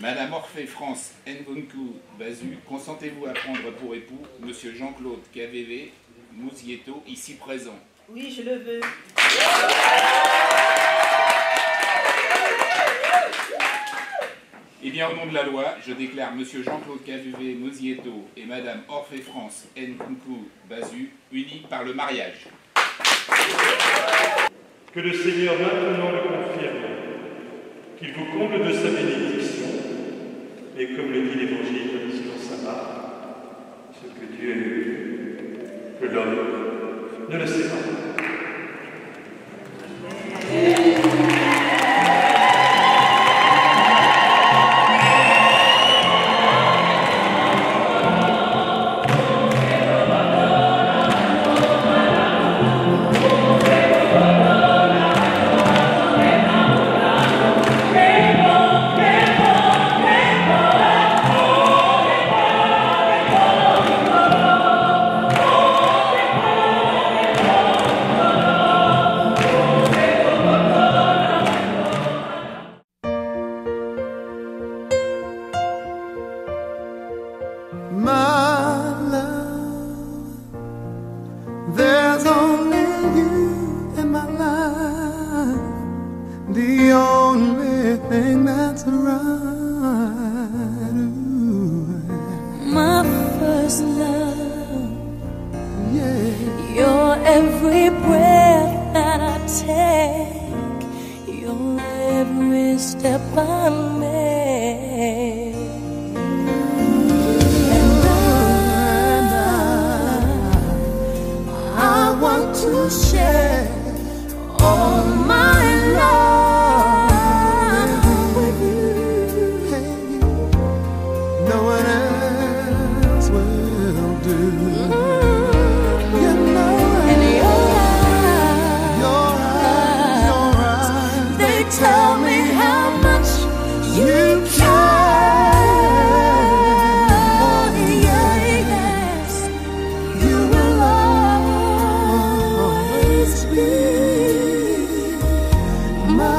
Madame Orphée France Nvonkou Bazu, consentez-vous à prendre pour époux Monsieur Jean-Claude Kavévé Mousieto, ici présent? Oui, je le veux. Eh bien, au nom de la loi, je déclare Monsieur Jean-Claude Kavévé Mousieto et Madame Orphée France Nvonkou Bazu unis par le mariage. Que le Seigneur maintenant le confirme, qu'il vous comble de sa bénédiction, et comme le dit l'Évangile selon sa part, ce que Dieu que l'homme ne le sait pas. My love, there's only you in my life, the only thing that's right. Ooh. My first love, Yeah. your every breath that I take, your every step I make. To share all my love with you. Hey, no one else will do. You know And it. your eyes, they tell me how much you care. Yes, you will always be my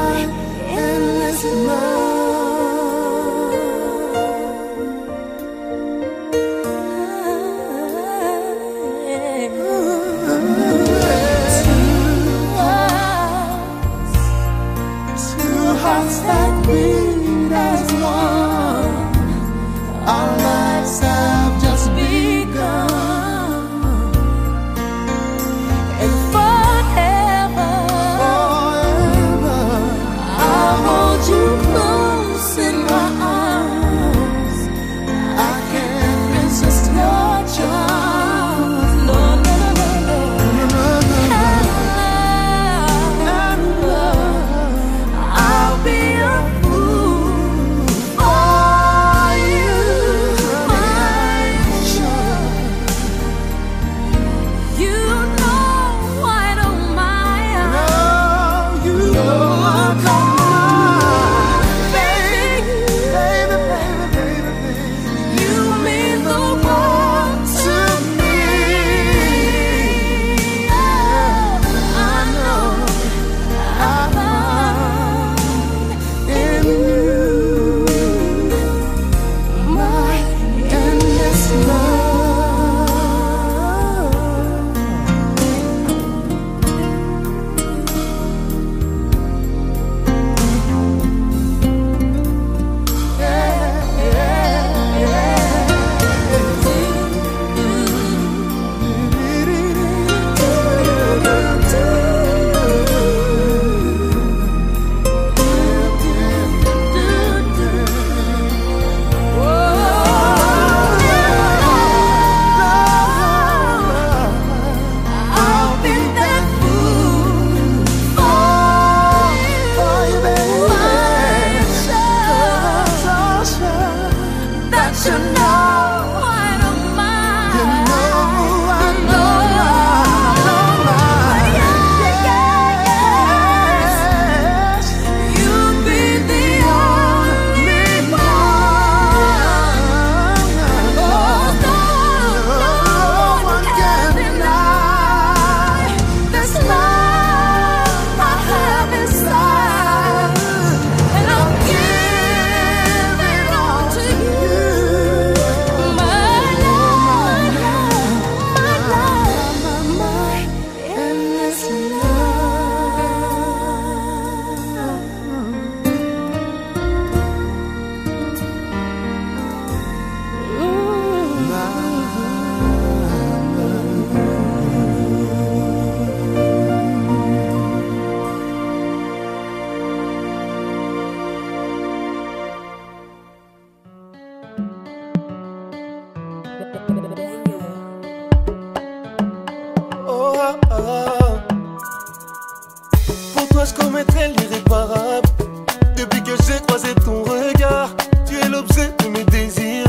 l'objet de mes désirs.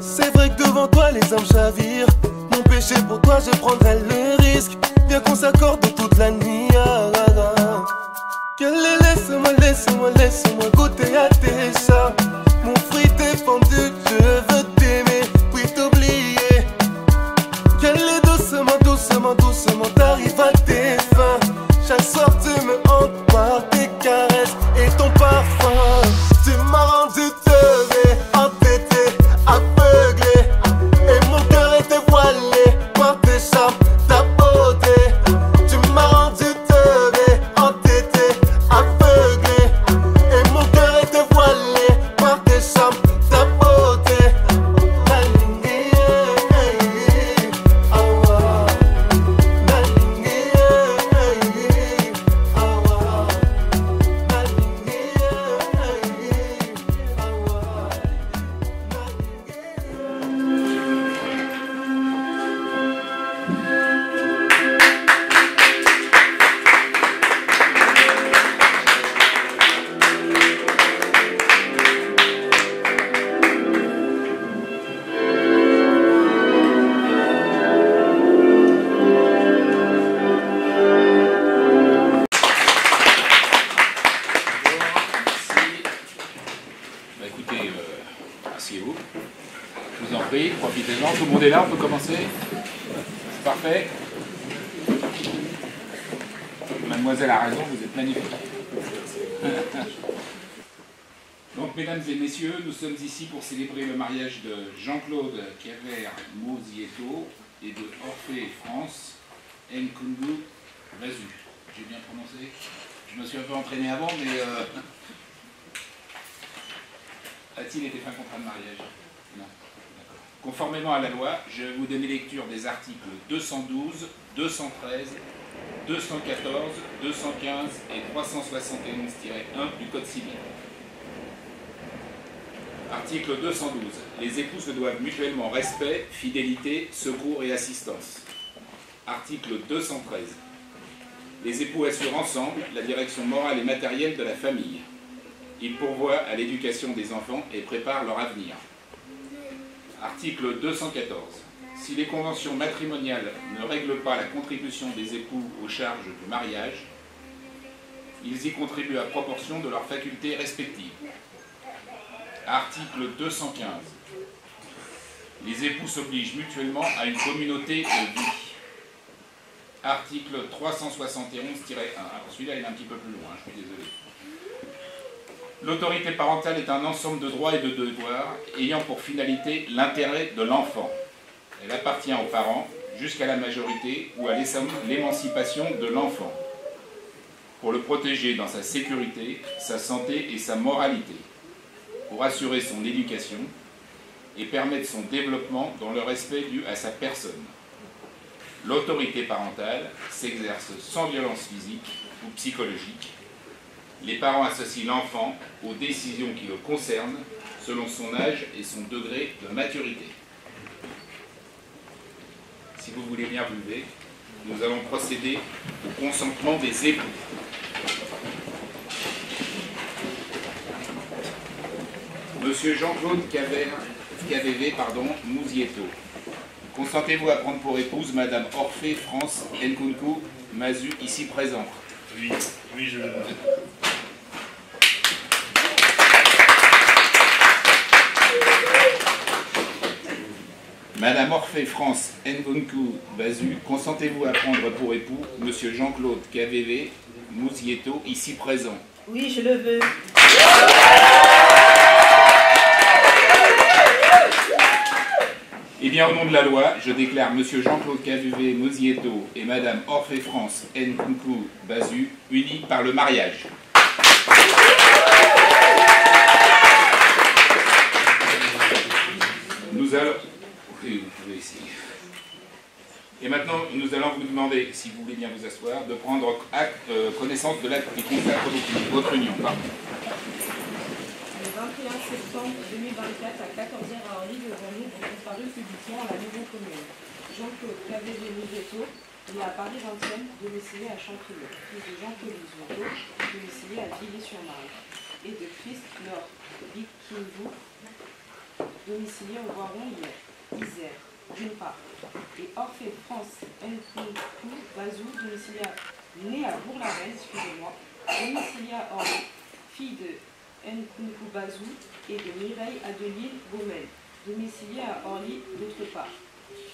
C'est vrai que devant toi les âmes chavirent. Mon péché pour toi je prendrai le risque. Bien qu'on s'accorde toute la nuit. Laisse-moi goûter à tes chats. Mon fruit défendu, je veux t'aimer, puis t'oublier. Qu'elle est doucement, t'arrives à tes fins. Chaque soir tu me hantes par tes caresses et ton parfum. Tu m'as rendu teubé, entêté, aveuglé. Et mon cœur est dévoilé par tes charmes, ta beauté. Tu m'as rendu teubé, entêté, aveuglé. Et mon cœur est dévoilé par tes charmes, ta beauté. Asseyez-vous. Je vous en prie, profitez-en. Tout le monde est là, on peut commencer. C'est parfait. Mademoiselle a raison, vous êtes magnifique. Donc, mesdames et messieurs, nous sommes ici pour célébrer le mariage de Jean-Claude Cavert-Mosieto et de Orphée France Nkungu Basu. J'ai bien prononcé? Je me suis un peu entraîné avant, mais... A-t-il été fait un contrat de mariage? Non. D'accord. Conformément à la loi, je vais vous donner lecture des articles 212, 213, 214, 215 et 371-1 du Code civil. Article 212. Les époux se doivent mutuellement respect, fidélité, secours et assistance. Article 213. Les époux assurent ensemble la direction morale et matérielle de la famille. Ils pourvoient à l'éducation des enfants et préparent leur avenir. Article 214. Si les conventions matrimoniales ne règlent pas la contribution des époux aux charges du mariage, ils y contribuent à proportion de leurs facultés respectives. Article 215. Les époux s'obligent mutuellement à une communauté de vie. Article 371-1. Alors celui-là il est un petit peu plus loin, je suis désolé. L'autorité parentale est un ensemble de droits et de devoirs ayant pour finalité l'intérêt de l'enfant. Elle appartient aux parents jusqu'à la majorité ou à l'émancipation de l'enfant, pour le protéger dans sa sécurité, sa santé et sa moralité, pour assurer son éducation et permettre son développement dans le respect dû à sa personne. L'autorité parentale s'exerce sans violence physique ou psychologique. Les parents associent l'enfant aux décisions qui le concernent selon son âge et son degré de maturité. Si vous voulez bien vous lever, nous allons procéder au consentement des époux. Monsieur Jean-Claude Mosieto, consentez-vous à prendre pour épouse Madame Orphée France Nkungu Basu, ici présente? Oui, je le veux. Madame Orphée France Nkungu Basu, consentez-vous à prendre pour époux Monsieur Jean-Claude Mosieto, ici présent? Oui, je le veux. Eh bien, au nom de la loi, je déclare Monsieur Jean-Claude Mosieto et Madame Orphée France Nkungu Basu unis par le mariage. Nous allons... Oui, vous pouvez essayer. Et maintenant, nous allons vous demander, si vous voulez bien vous asseoir, de prendre connaissance de l'acte qui consacre votre union. Pardon. Le 21 septembre 2024 à 14h à Orly, devant nous, ont comparu publiquement à la maison commune. Jean-Claude Mosieto, né à Paris 20e, domicilié à Chantilly, fils de Jean-Claude Mosieto, domicilié à Villiers-sur-Marne, et de Christ Laure Bikingu, domicilié au Voiron Isère, d'une part, et Orphée France Nkunku Bazou, né à Bourg-la-Reine, domicilié à Orly, fille de Nkunku Bazou et de Mireille Adeline Baumel, domicilié à Orly, d'autre part.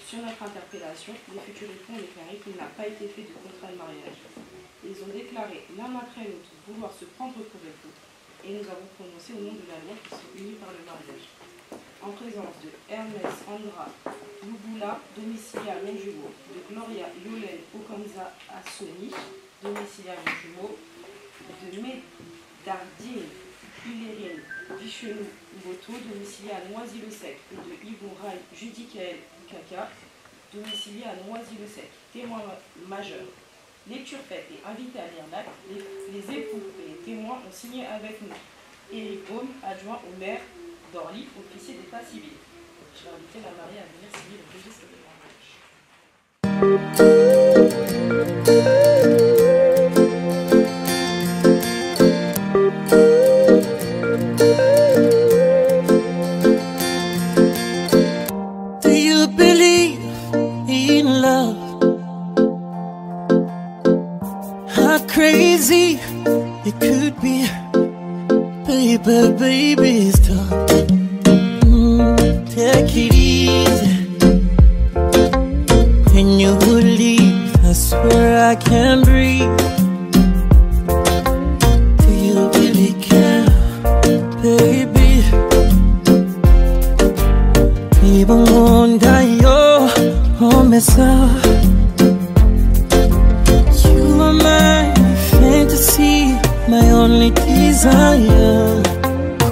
Sur notre interpellation, les futurs époux ont déclaré qu'il n'a pas été fait de contrat de mariage. Ils ont déclaré l'un après l'autre vouloir se prendre pour époux, et nous avons prononcé au nom de la loi qu'ils sont unis par le mariage. En présence de Ernest Andra Lubula, domicilié à Longjumeau, de Gloria Yolène Okanza Assoni, domicilié à Longjumeau, de Médardine Hilérienne Vichenou Boto, domicilié à Noisy-le-Sec, et de Yvon Ray Judicaël Kaka, domicilié à Noisy-le-Sec. Témoin majeur. Lecture faite et invité à lire l'acte, les époux et les témoins ont signé avec nous. Éric Baume, adjoint au maire d'Orly, officier d'état civil. Je vais inviter la mariée à venir signer le registre de mariage. Do you believe in love? How crazy it could be, baby, stop. Take it easy. When you would leave, I swear I can't breathe. Do you really care, baby? Even wonder your own myself. You are my fantasy, my only desire.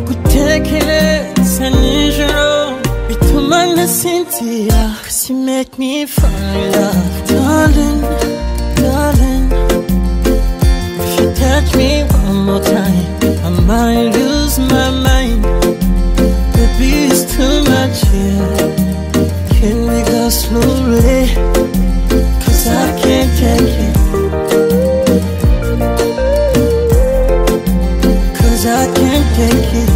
Kutekereza nijoro bituma nasinzira, 'cause you make me fall in love. Darling, darling, if you touch me one more time, I might lose my mind. Baby, it's too much here. Can we go slowly? 'Cause I can't take it. I can't take it.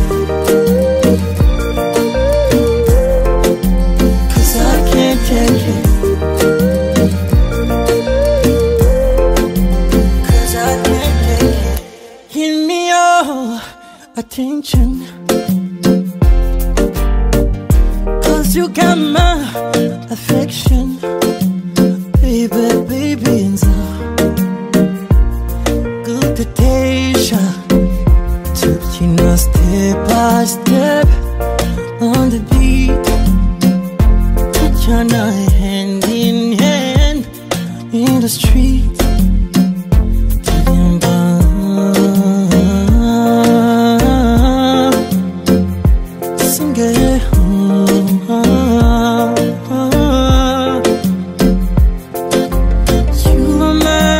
'Cause I can't take it. 'Cause I can't take it. Give me your attention, 'cause you got my affection. Baby, and so good to taste ya. Step by step on the beat, put your hand in hand in the street. Sing it. You are my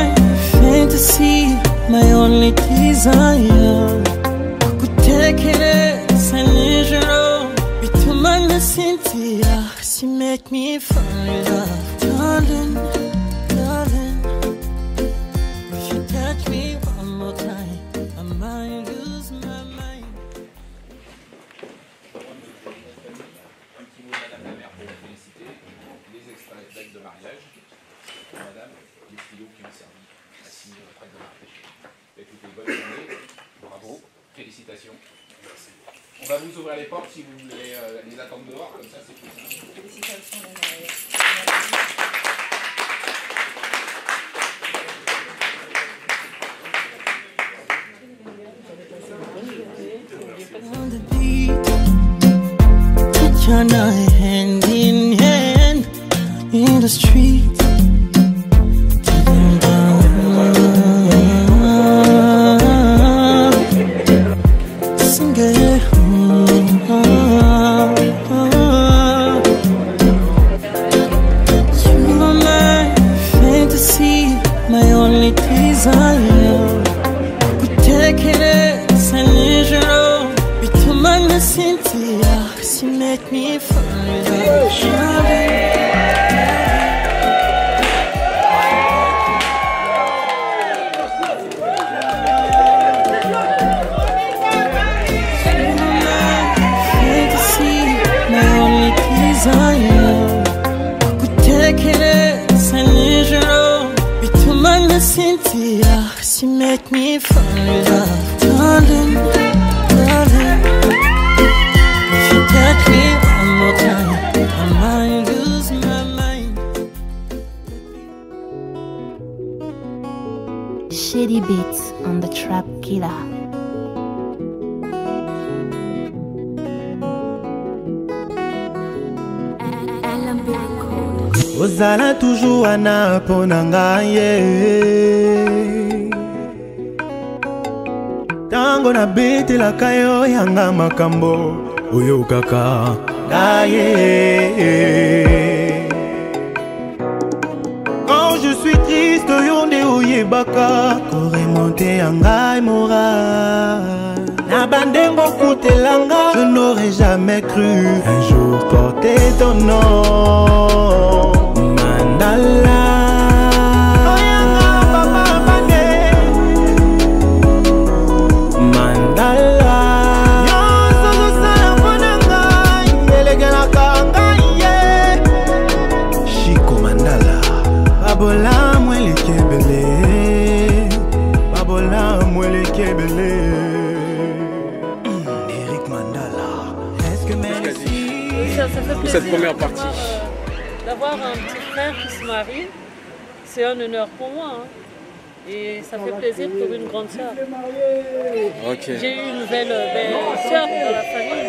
fantasy, my only desire. Tekereza nijoro bituma nasinzira, 'cause you make me fall in love. Darling, darling, if you touch me one more time, I might lose my mind. Un petit mot de Madame la maire pour vous féliciter. Les extraits d'actes de mariage. Madame, les stylos qui ont servi à signer votre acte de mariage. Écoutez, bonne journée. Bravo. Félicitations. Merci. On va vous ouvrir les portes si vous voulez les attendre dehors, comme ça c'est plus simple. Félicitations, On the beat, put your hand in hand in the street. Sing it. You are my fantasy, my only desire. Kutekereza nijoro bituma nasinzira, 'cause you make me fall in love. she make me fall in love. Darling, darling, if you touch me one more time, I might lose my mind. Shady beats on the Trap Killer. Ozala toujours ana ponanga ye tango na bete la kayo yanga makambo oyo kaka gaye. Quand je suis triste yonde oyebaka ko remonter yanga moral na bandengo kutelanga. Je n'aurais jamais cru un jour porter ton nom. Mandala, oyanga papa bande. Mandala, nyonso zosala mpona ngai elegelaka ngai ye. Chico Mandala, babola mwele kebele, babola mwele kebele. Eric Mandala, est-ce que merci? Ça fait plaisir. Cette première partie. D'avoir un petit frère qui se marie, c'est un honneur pour moi. Hein. Et ça fait plaisir pour une grande sœur. Okay. J'ai eu une nouvelle sœur dans la famille.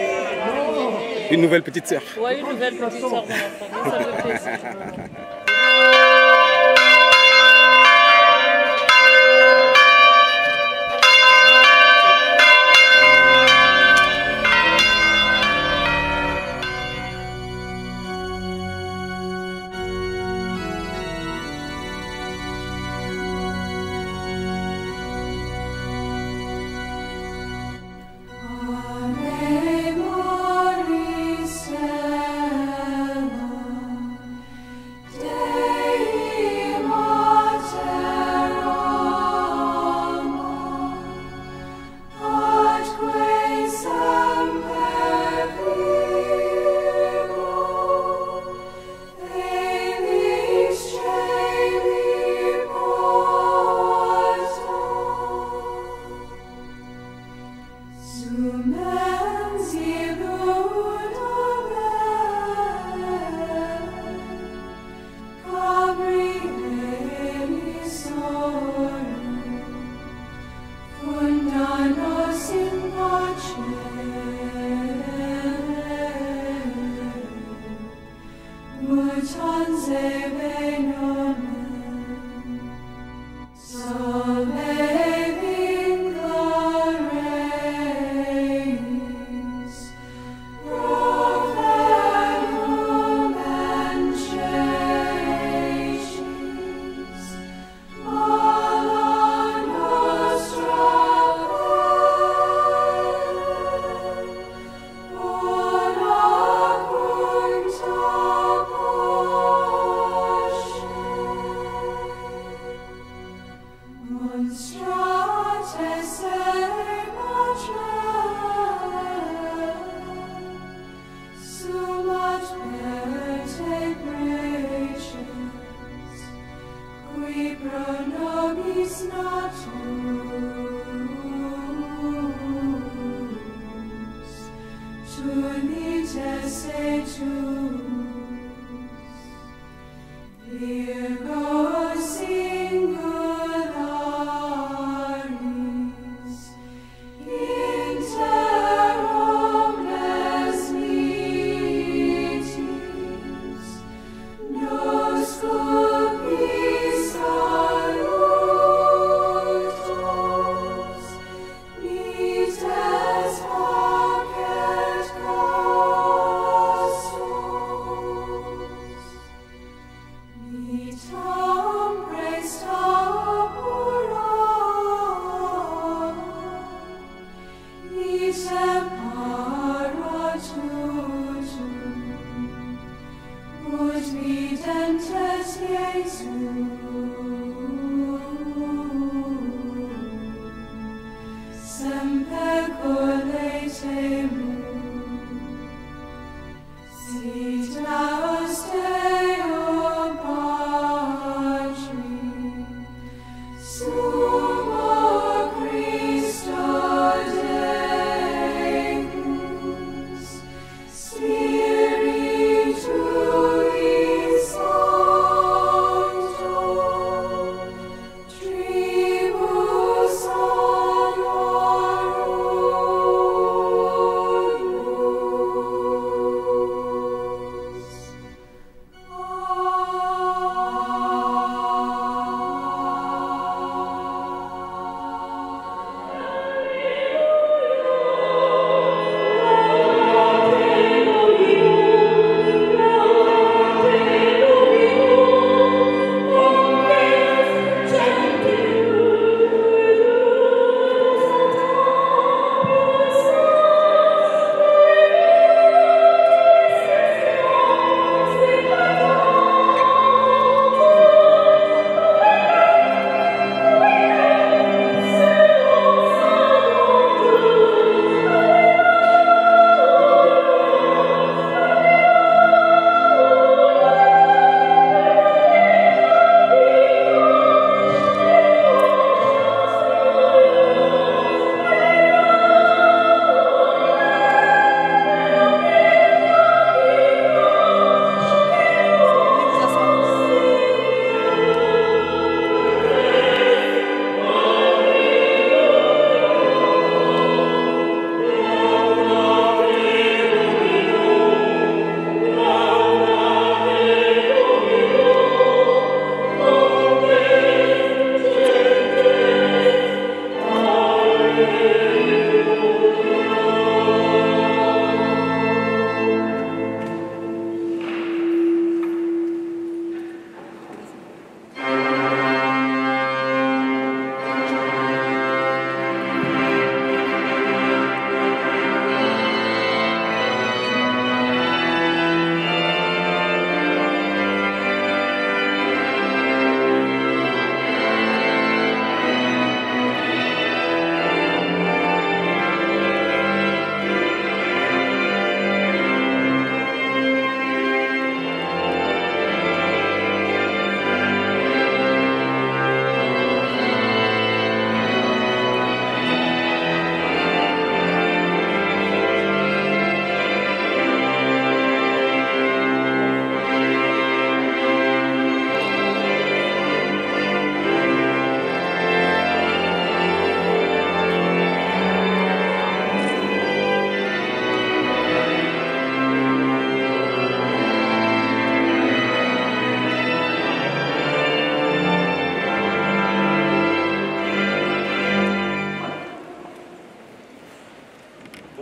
Une nouvelle petite sœur. Oui, une nouvelle petite sœur dans la famille, ça fait plaisir. Sumo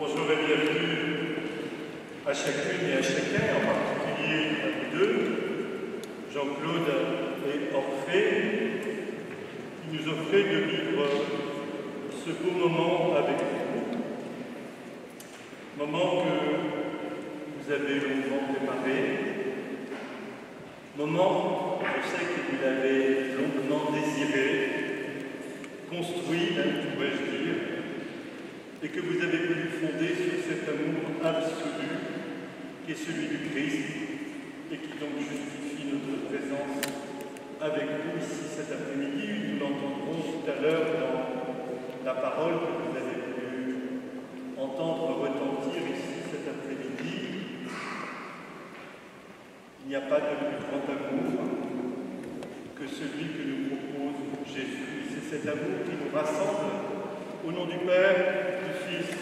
Bonjour et bienvenue à chacune et à chacun, en particulier à vous deux, Jean-Claude et Orphée, qui nous offraient de vivre ce beau moment avec vous. Moment que vous avez longuement préparé, moment, je sais que vous l'avez longuement désiré, construit, même pourrais-je dire, et que vous avez voulu fonder sur cet amour absolu qui est celui du Christ et qui donc justifie notre présence avec vous ici cet après-midi. Nous l'entendrons tout à l'heure dans la parole que vous avez voulu entendre retentir ici cet après-midi. Il n'y a pas de plus grand amour que celui que nous propose Jésus. C'est cet amour qui nous rassemble au nom du Père, du Fils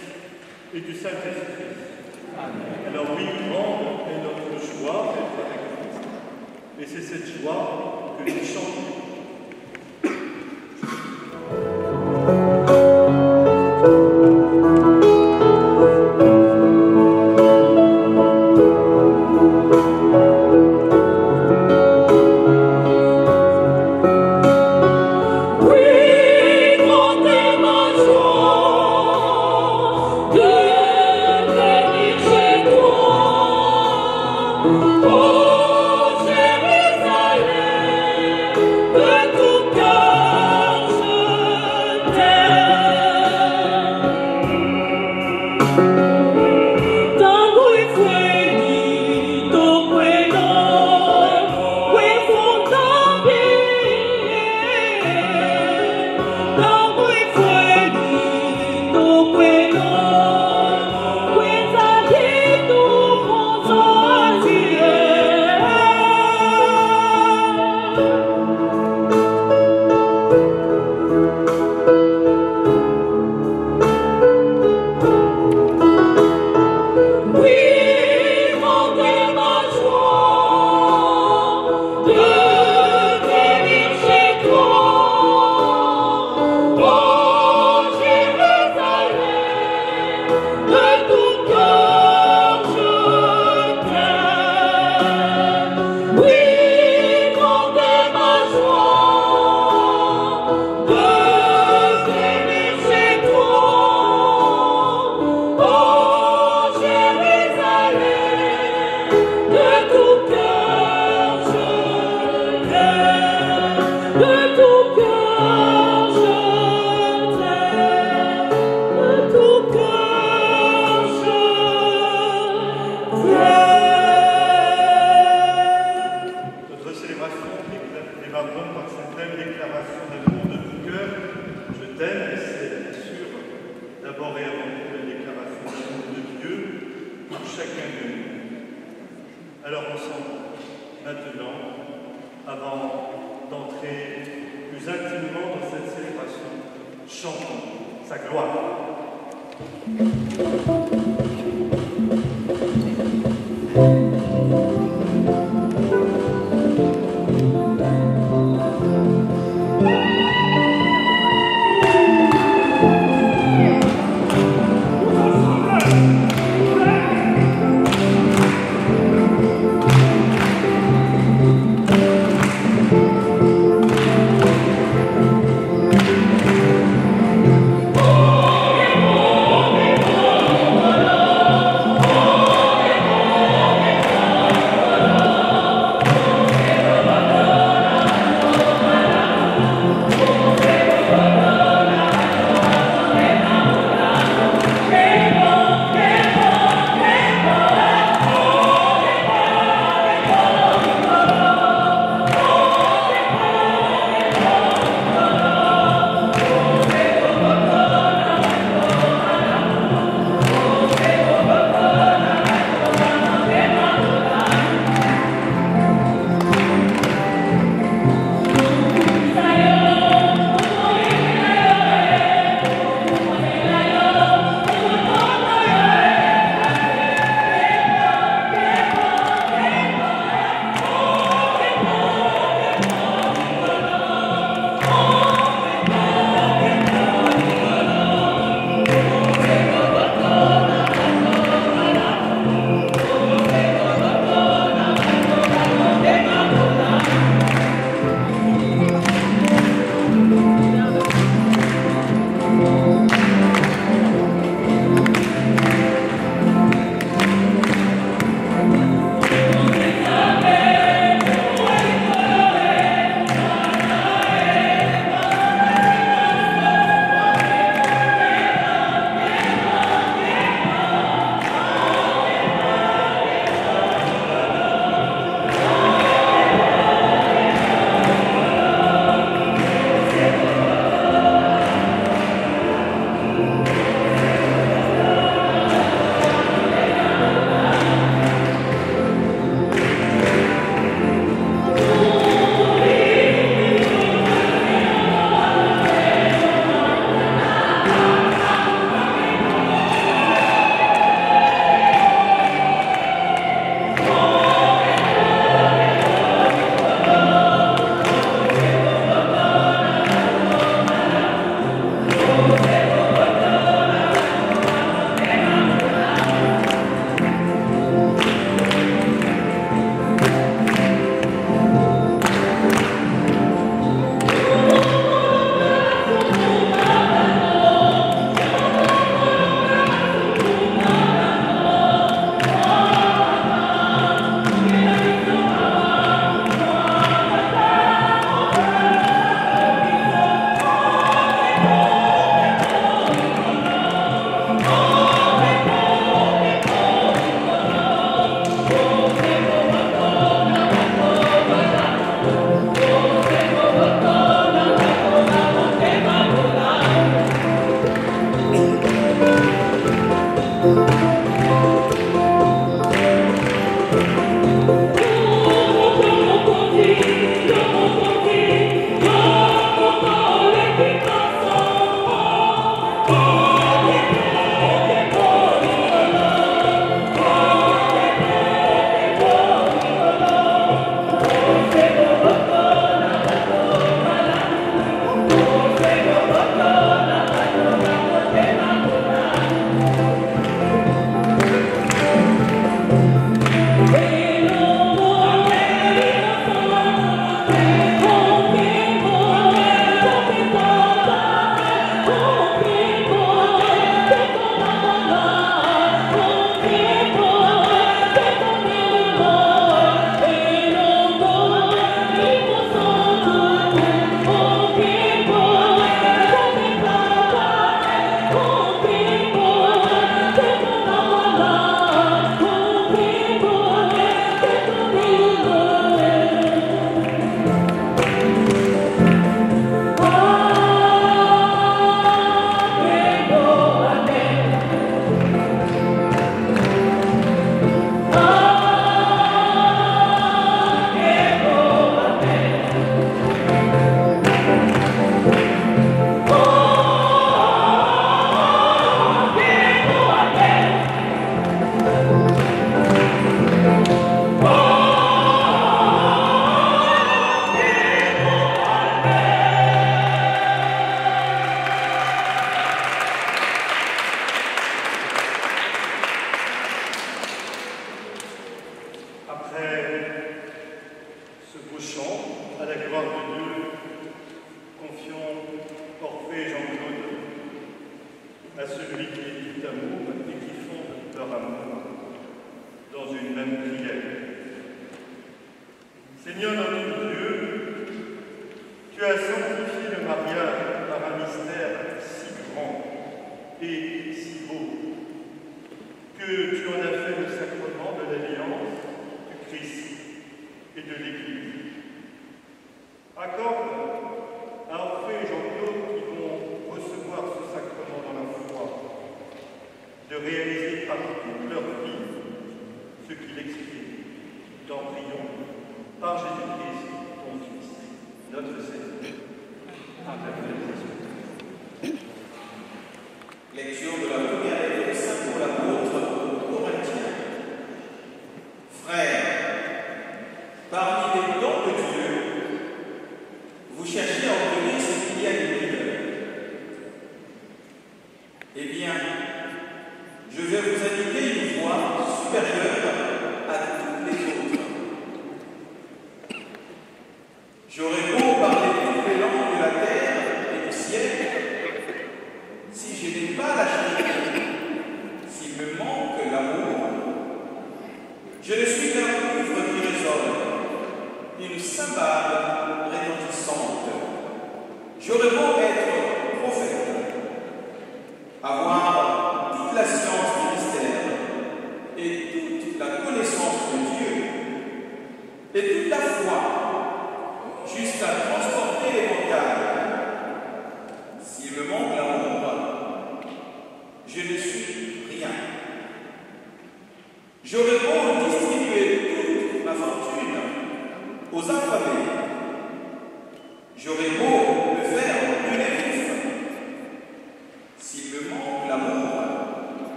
et du Saint-Esprit. Alors oui, grande est notre joie d'être avec vous. Et c'est cette joie que nous chantons. Oh,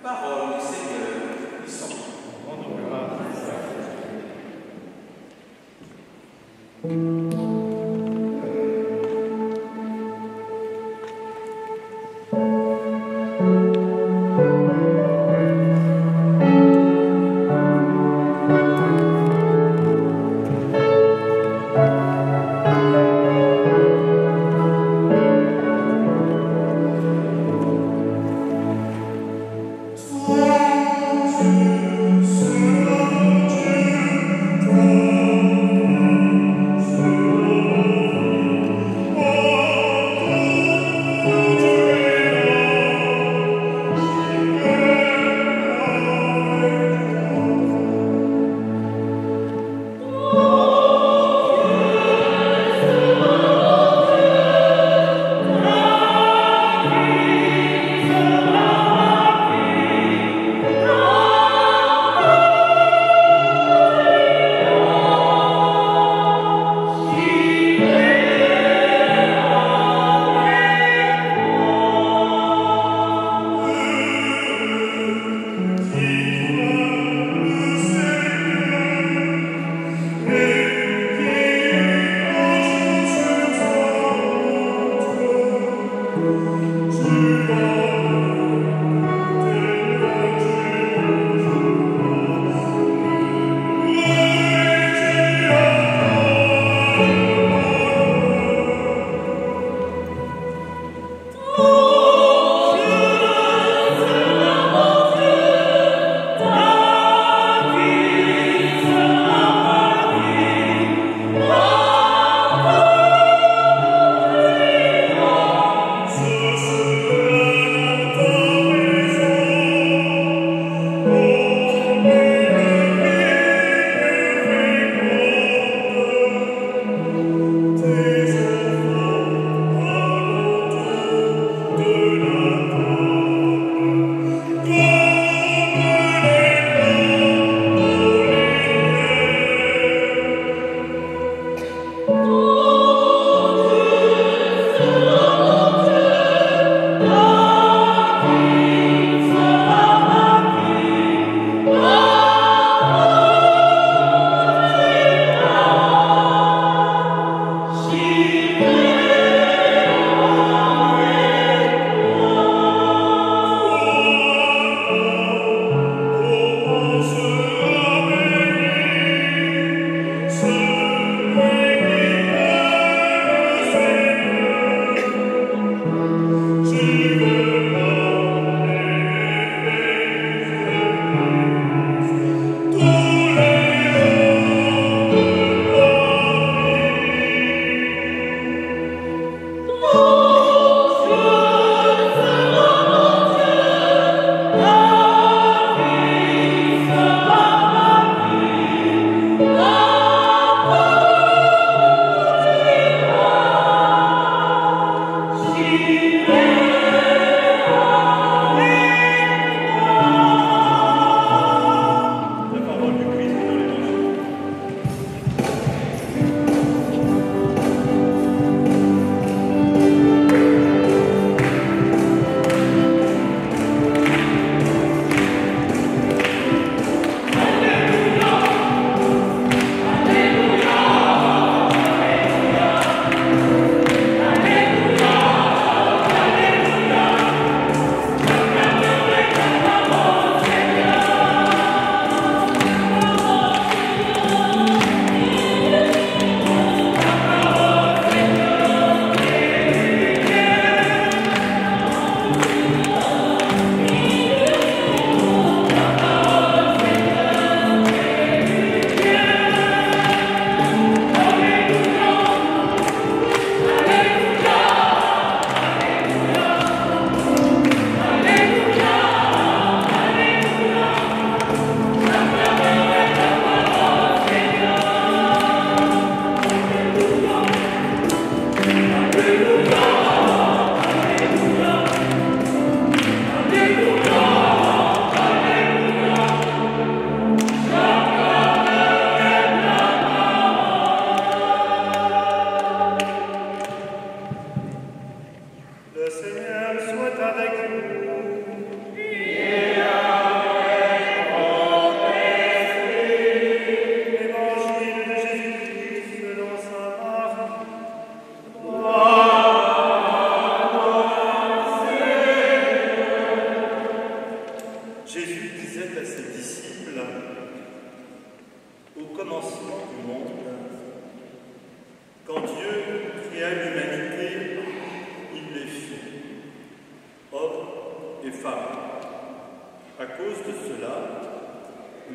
Parole du Seigneur, puissant. Thank you.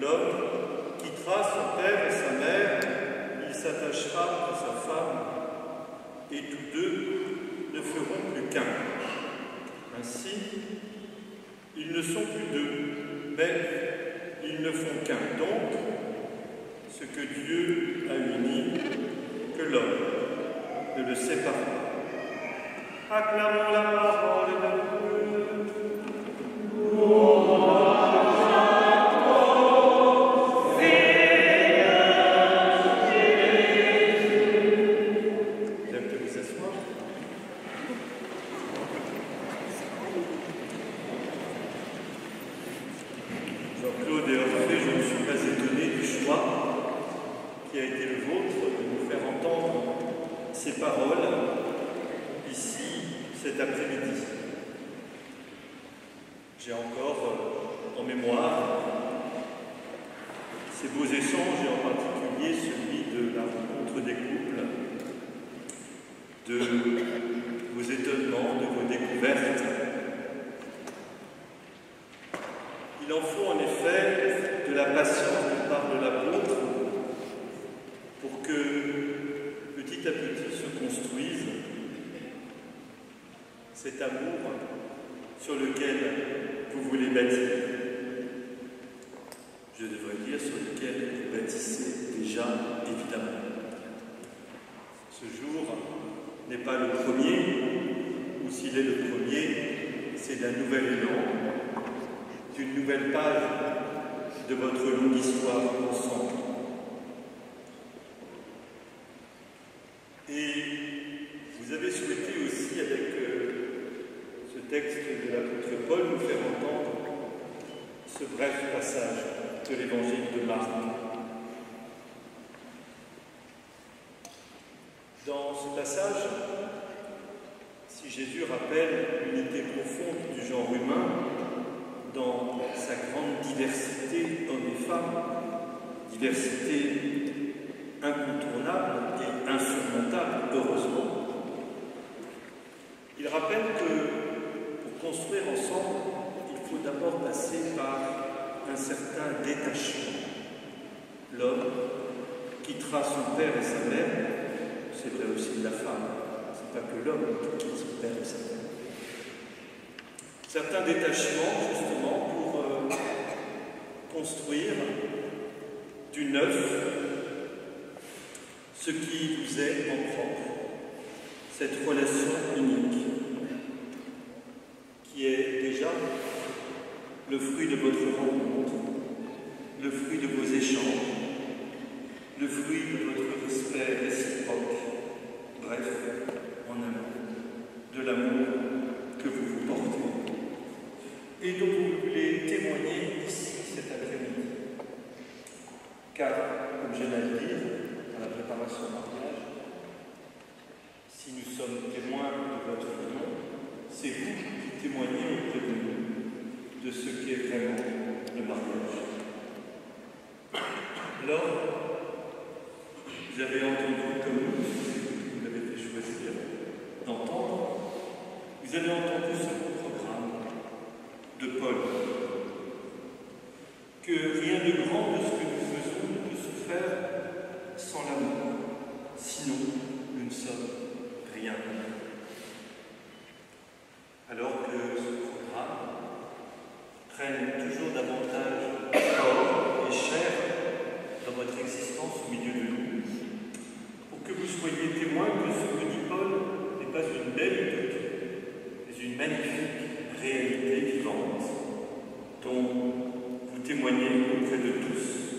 l'homme quittera son père et sa mère, il s'attachera à sa femme, et tous deux ne feront plus qu'un. Ainsi, ils ne sont plus deux, mais ils ne font qu'un. Donc, ce que Dieu a uni, que l'homme ne le sépare pas. Acclamons la parole de Dieu. Jean-Claude et Orphée, je ne suis pas étonné du choix qui a été le vôtre de nous faire entendre ces paroles ici, cet après-midi. J'ai encore en mémoire ces beaux échanges, et en particulier celui de la rencontre des couples, de vos étonnements, de vos découvertes. Il en faut en effet de la patience dont parle l'apôtre pour que petit à petit se construise cet amour sur lequel vous voulez bâtir. Je devrais dire sur lequel vous bâtissez déjà, évidemment. Ce jour n'est pas le premier, ou s'il est le premier, c'est d'un nouvel élan, d'une nouvelle page de votre longue histoire ensemble. Et vous avez souhaité aussi, avec ce texte de l'apôtre Paul, nous faire entendre ce bref passage de l'évangile de Marc. Dans ce passage, si Jésus rappelle l'unité profonde du genre humain, dans sa grande diversité hommes et femmes, diversité incontournable et insurmontable, heureusement, il rappelle que pour construire ensemble, il faut d'abord passer par un certain détachement. L'homme quittera son père et sa mère, c'est vrai aussi de la femme, c'est pas que l'homme qui quitte son père et sa mère. Certains détachements, justement, pour construire du neuf ce qui vous est en propre, cette relation unique, qui est déjà le fruit de votre rencontre, le fruit de vos échanges, le fruit de votre respect réciproque, bref, en amour, de l'amour que vous vous portez et dont vous voulez témoigner ici cet après-midi. Car, comme je viens de le dire, dans la préparation au mariage, si nous sommes témoins de votre union, c'est vous qui témoignez auprès de nous de ce qu'est vraiment le mariage. Alors, vous avez entendu, comme vous l'avez fait choisir d'entendre, vous avez entendu ce programme de Paul, que rien de grand de ce que nous faisons ne peut se faire sans l'amour, sinon nous ne sommes rien. Alors que ce programme prenne toujours davantage corps et chair dans votre existence au milieu de nous, pour que vous soyez témoins que ce que dit Paul n'est pas une belle utopie, mais une magnifique réalité vivante dont vous témoignez auprès de tous.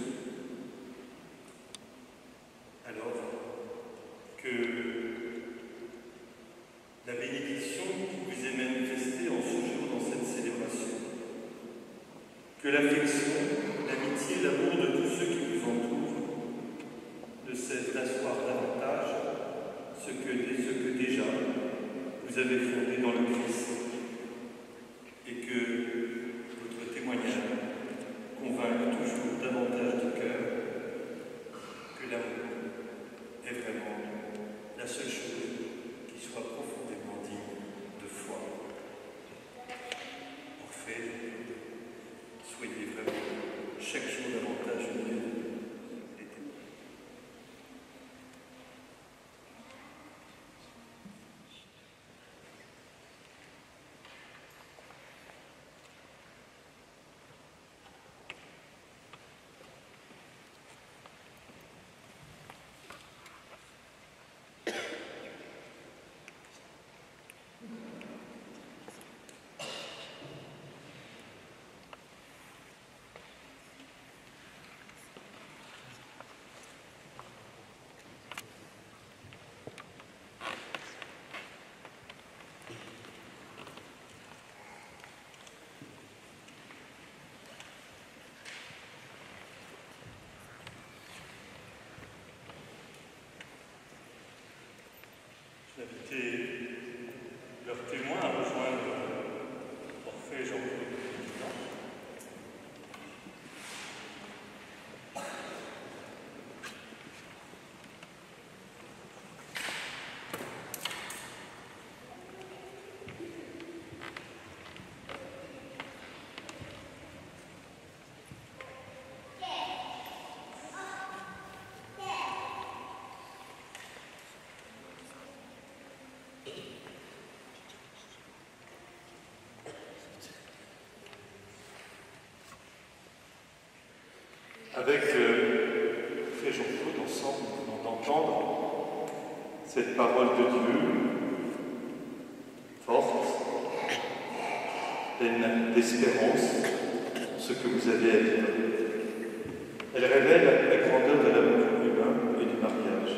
Avec Frère Jean-Claude, ensemble, nous venons d'entendre cette parole de Dieu, forte, pleine d'espérance pour ce que vous avez à vivre. Elle révèle la grandeur de l'amour humain et du mariage.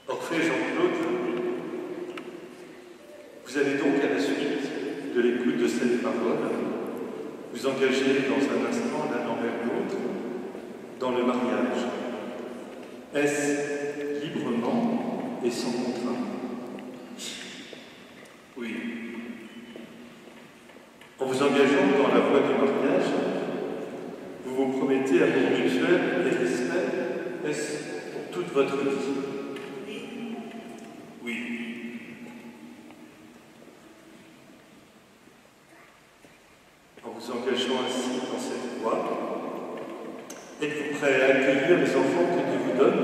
Orphée Jean-Claude, vous allez donc à la suite de l'écoute de cette parole vous engager dans un instant l'un envers l'autre dans le mariage. Est-ce librement et sans contrainte? Oui. En vous engageant dans la voie du mariage, vous vous promettez amour mutuel et respect, est-ce pour toute votre vie? Oui. En vous engageant ainsi dans cette voie, êtes-vous prêt à accueillir les enfants que Dieu vous donne,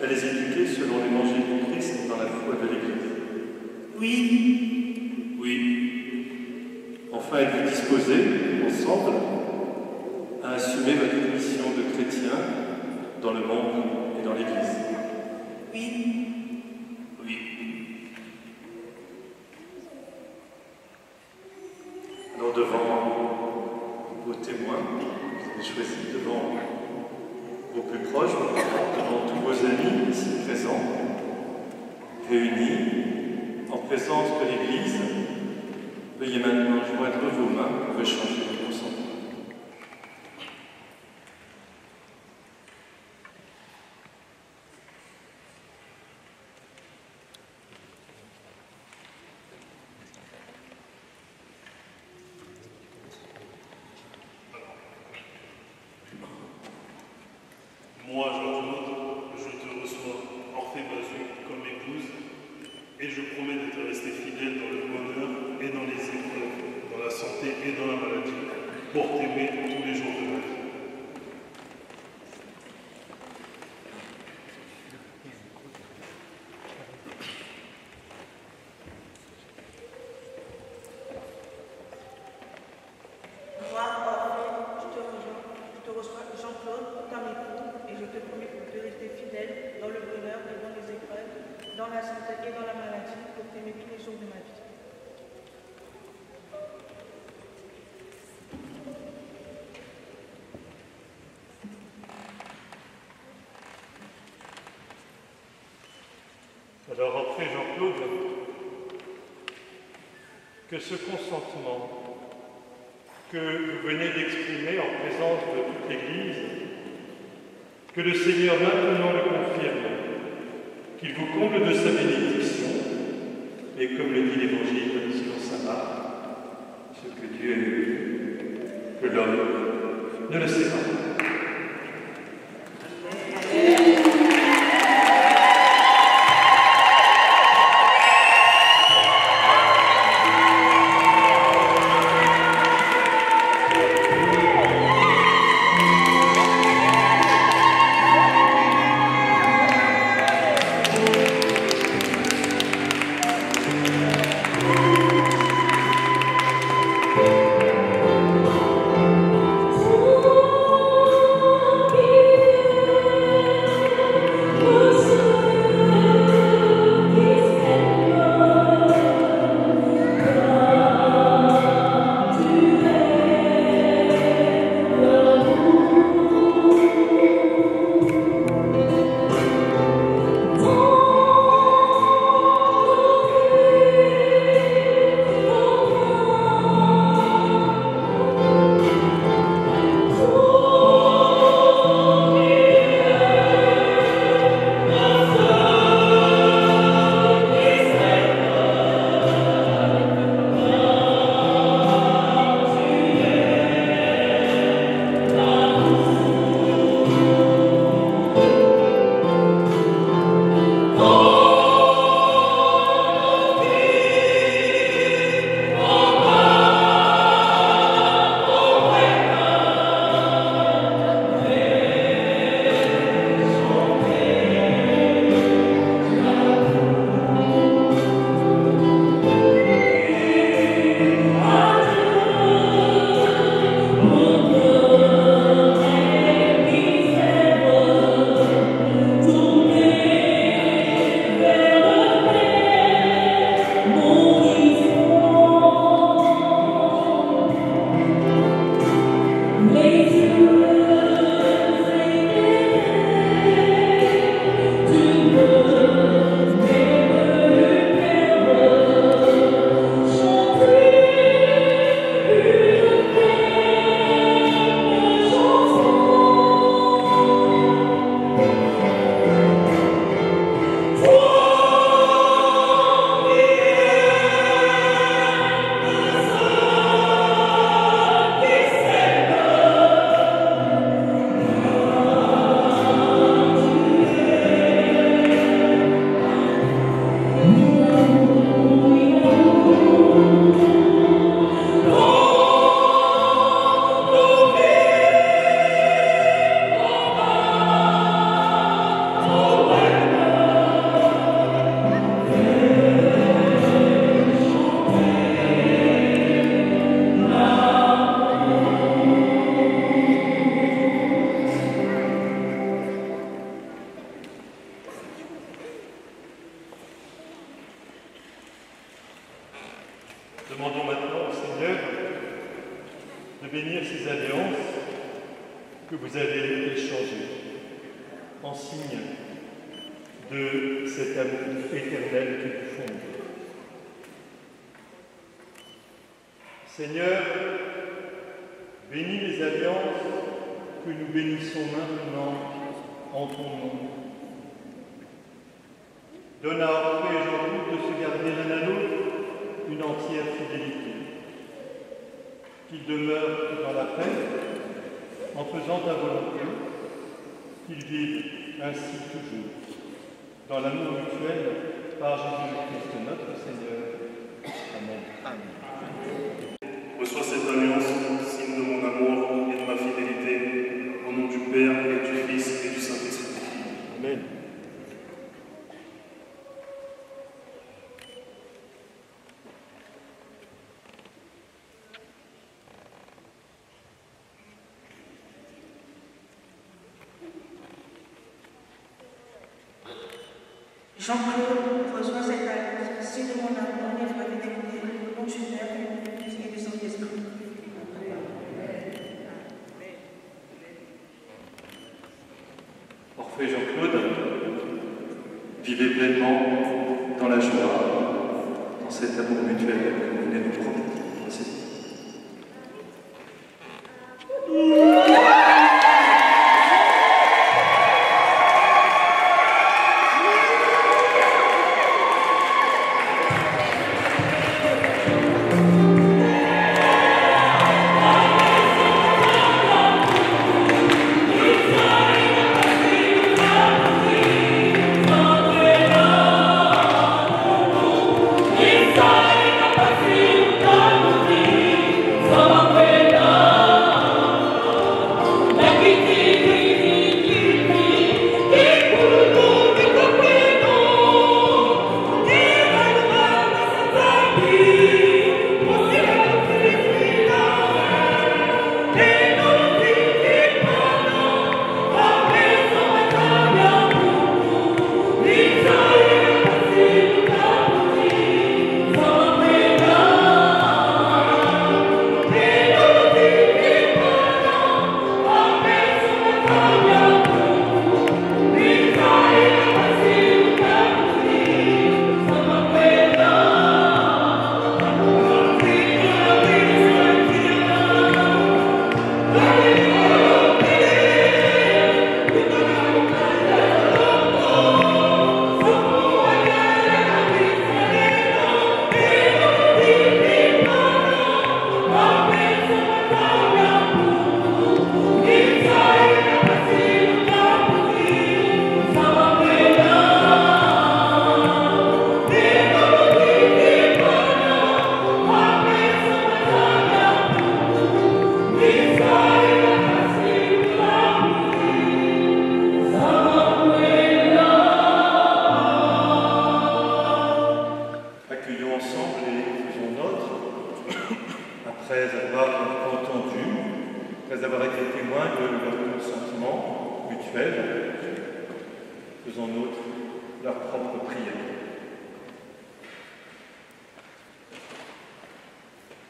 à les éduquer selon l'évangile du Christ dans la foi de l'Église? Oui. Oui. Enfin, êtes-vous disposés, ensemble, à assumer votre mission de chrétien dans le monde et dans l'Église? Oui. Oui. Alors, devant vos témoins, vous avez choisi devant vos plus proches, devant tous vos amis ici présents, réunis en présence de l'Église, veuillez maintenant joindre vos mains pour échanger vos consentements. Moi, Jean-Claude, je te reçois, Orphée Bazou, comme épouse, et je promets de te rester fidèle dans le bonheur et dans les épreuves, dans la santé et dans la maladie, pour t'aimer tous les jours de ma vie. Moi, je te reçois, Jean-Claude, comme époux, et je te promets de te rester fidèle dans le bonheur et dans les épreuves, dans la santé et dans la maladie, pour t'aimer tous les jours de ma vie. Alors, après Jean-Claude, que ce consentement que vous venez d'exprimer en présence de toute l'Église, que le Seigneur maintenant le confirme, qu'il vous comble de sa bénédiction, et comme le dit l'Évangile selon saint Marc, ce que Dieu aime, que l'homme ne le sait pas. Demandons maintenant au Seigneur de bénir ces alliances que vous avez échangées en signe de cet amour éternel qui vous fonde. Seigneur, bénis les alliances que nous bénissons maintenant en ton nom. Donne à Orphée et Jean-Claude de se garder l'un à l'autre une entière fidélité, qu'ils demeurent dans la paix, en faisant ta volonté, qu'ils vivent ainsi toujours, dans l'amour mutuel par Jésus-Christ notre Seigneur. Amen. Amen. Reçois cette alliance, signe de mon amour et de ma fidélité, au nom du Père et du Fils et du Saint-Esprit. Amen. Jean-Claude reçoit cette alliance, signe de mon amour et de ma fidélité, au nom du Père et du Fils et du Saint-Esprit. Orphée Jean-Claude, vivez pleinement dans la joie, dans cet amour mutuel que vous venez de nous promettre. Merci. Faisons nôtre leur propre prière.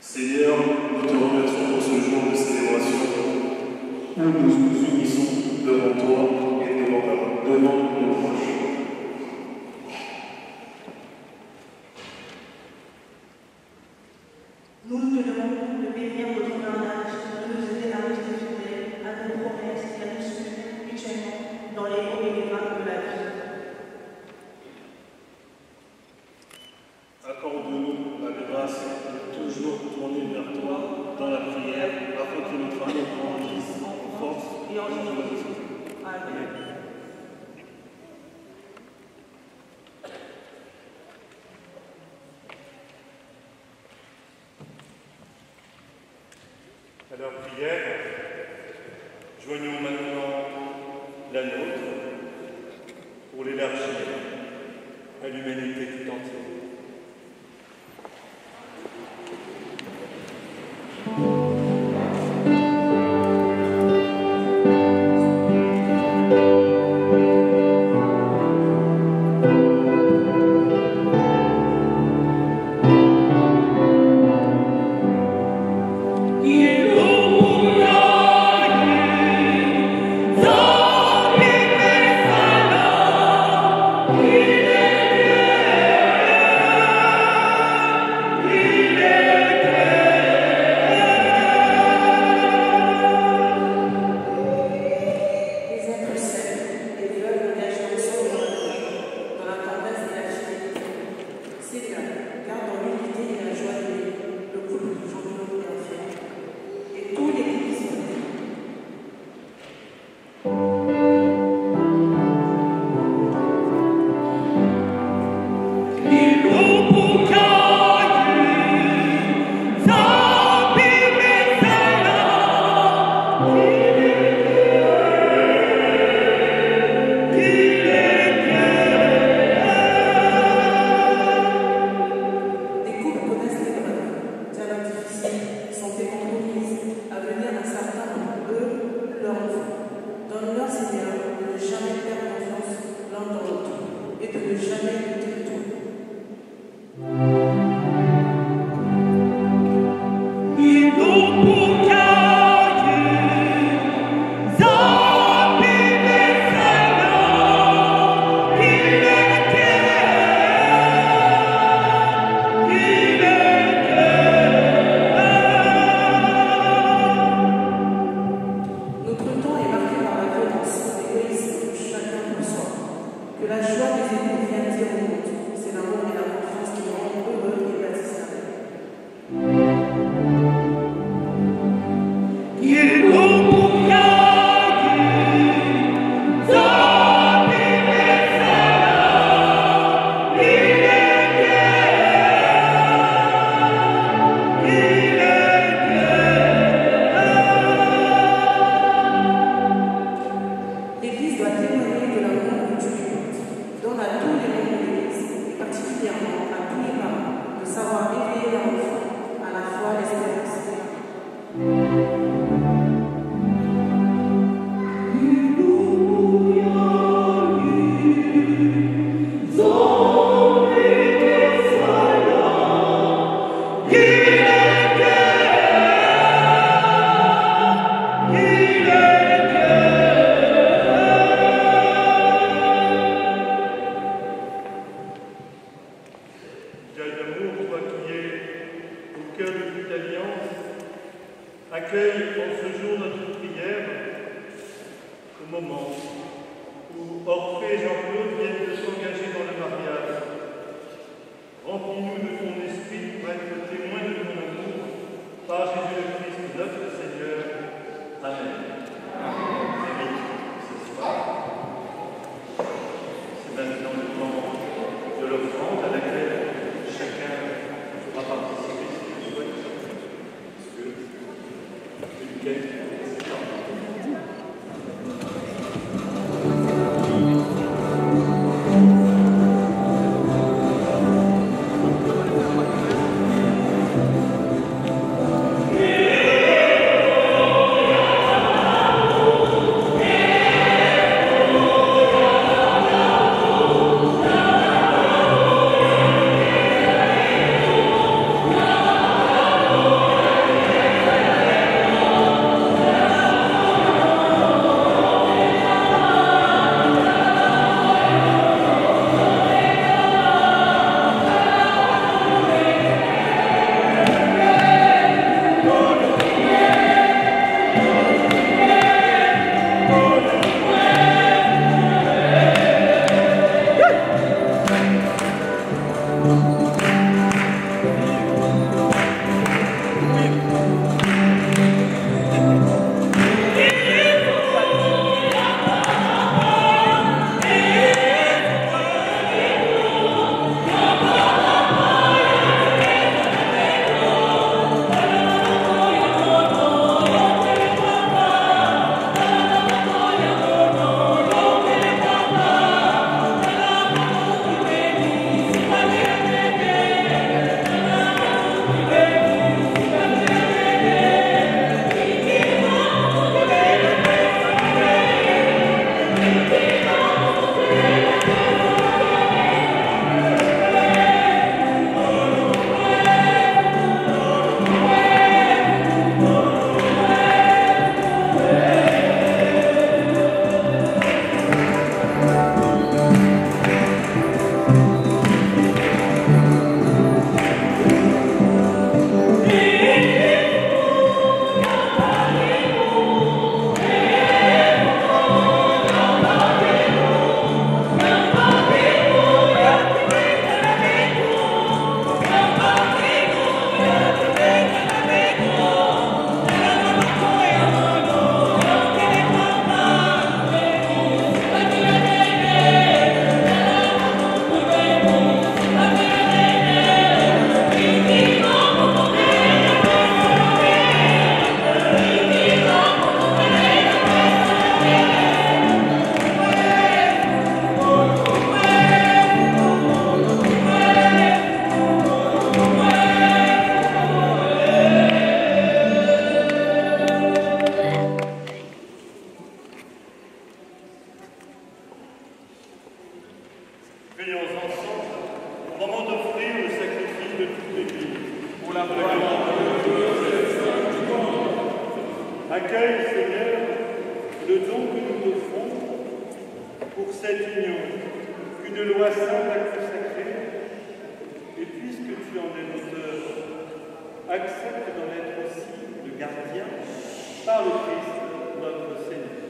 Seigneur, nous te remercions pour ce jour de célébration où nous nous unissons devant toi et devant nos proches. Nous te demandons de bénir votre mariage, de nous aider à rester fidèles à nos promesses et à nous suivre mutuellement dans les hauts et les bas de la vie. Accorde-nous la grâce de toujours tourner vers toi dans la prière, afin que notre amour grandisse en force et en générosité. Amen. À leur prière, joignons maintenant la nôtre pour l'élargir à l'humanité tout entière. Fidèle d'amour, toi qui es au cœur de toute alliance, accueille en ce jour notre prière au moment où Orphée et Jean-Claude viennent de s'engager dans le mariage. Remplis-nous de ton esprit pour être témoins de ton amour par Jésus le Christ, notre Seigneur. Amen. Amen. Ce soir, c'est maintenant le temps de l'offrande à laquelle chacun pourra participer si le souhaite. Accueille, Seigneur, le don que nous t'offrons pour cette union qu'une loi sainte a consacrée. Et puisque tu en es l'auteur, accepte d'en être aussi le gardien par le Christ, notre Seigneur.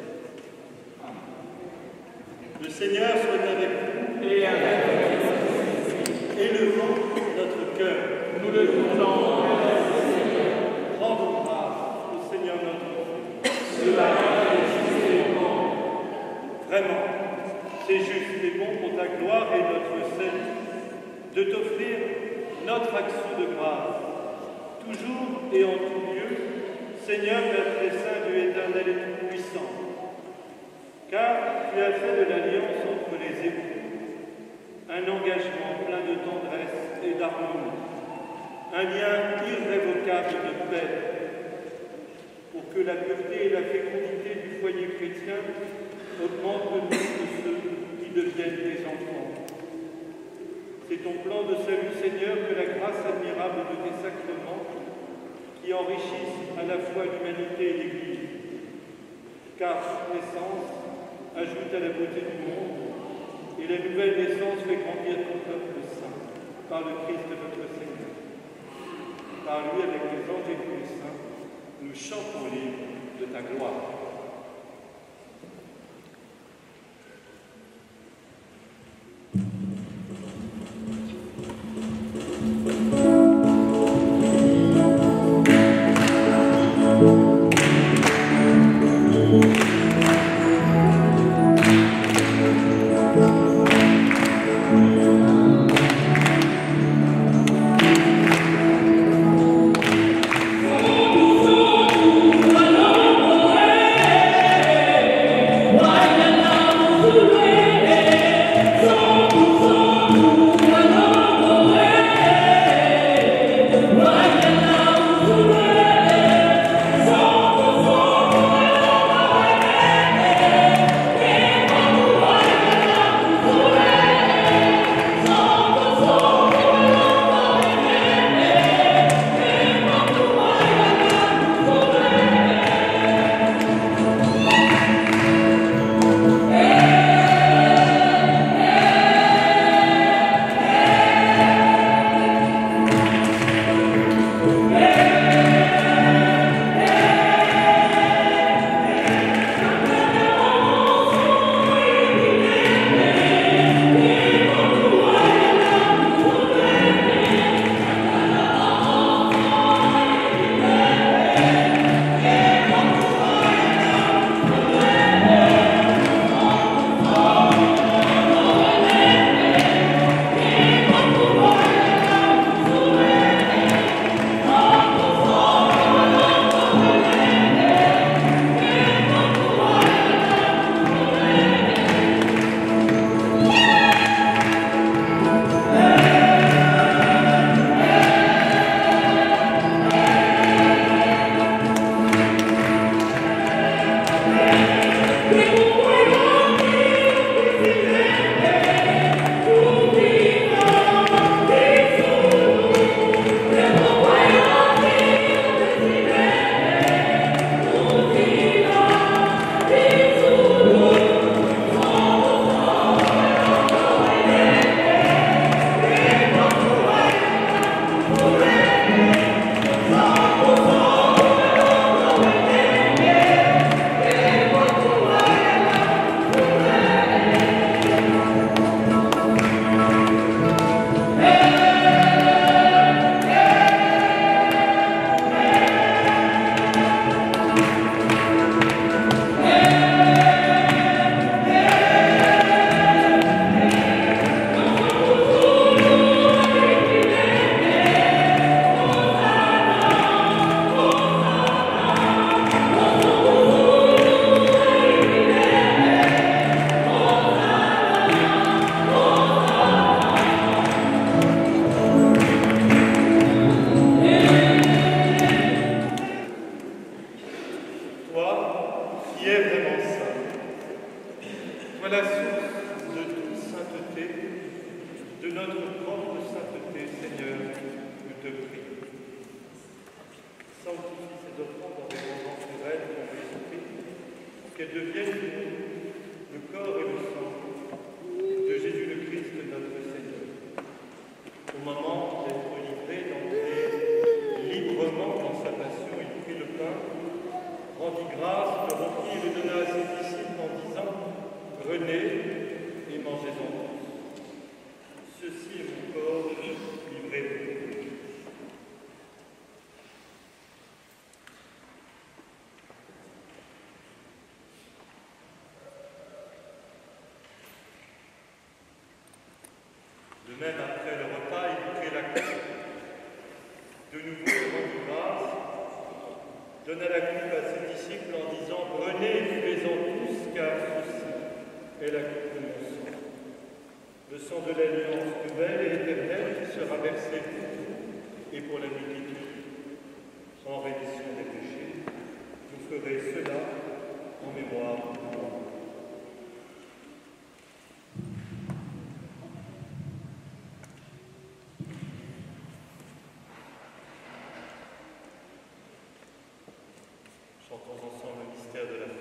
Le Seigneur soit avec vous et avec vous. Élevons notre cœur. Nous le demandons. Rendons grâce au Seigneur notre Dieu. Vraiment, c'est juste et bon pour ta gloire et notre salut de t'offrir notre action de grâce, toujours et en tout lieu, Seigneur, Père très saint, Dieu éternel et tout-puissant. Car tu as fait de l'alliance entre les époux un engagement plein de tendresse et d'harmonie, un lien irrévocable de paix, pour que la pureté et la fécondité du foyer chrétien augmentent le nombre de ceux qui deviennent des enfants. C'est ton plan de salut, Seigneur, que la grâce admirable de tes sacrements qui enrichissent à la fois l'humanité et l'Église, car toute naissance ajoute à la beauté du monde et la nouvelle naissance fait grandir ton peuple saint. par le Christ notre Seigneur. Par lui, avec les anges et tous les saints, nous chantons l'hymne de ta gloire. De même, après le repas, il prit la coupe. De nouveau, il rendit grâce, donna la coupe à ses disciples en disant « Prenez et buvez-en tous, car ceci est la coupe de mon sang. Le sang de l'alliance nouvelle et éternelle qui sera versé pour vous et pour la multitude en rémission des péchés. Vous ferez cela en mémoire de moi. » Chantons ensemble le mystère de la fête.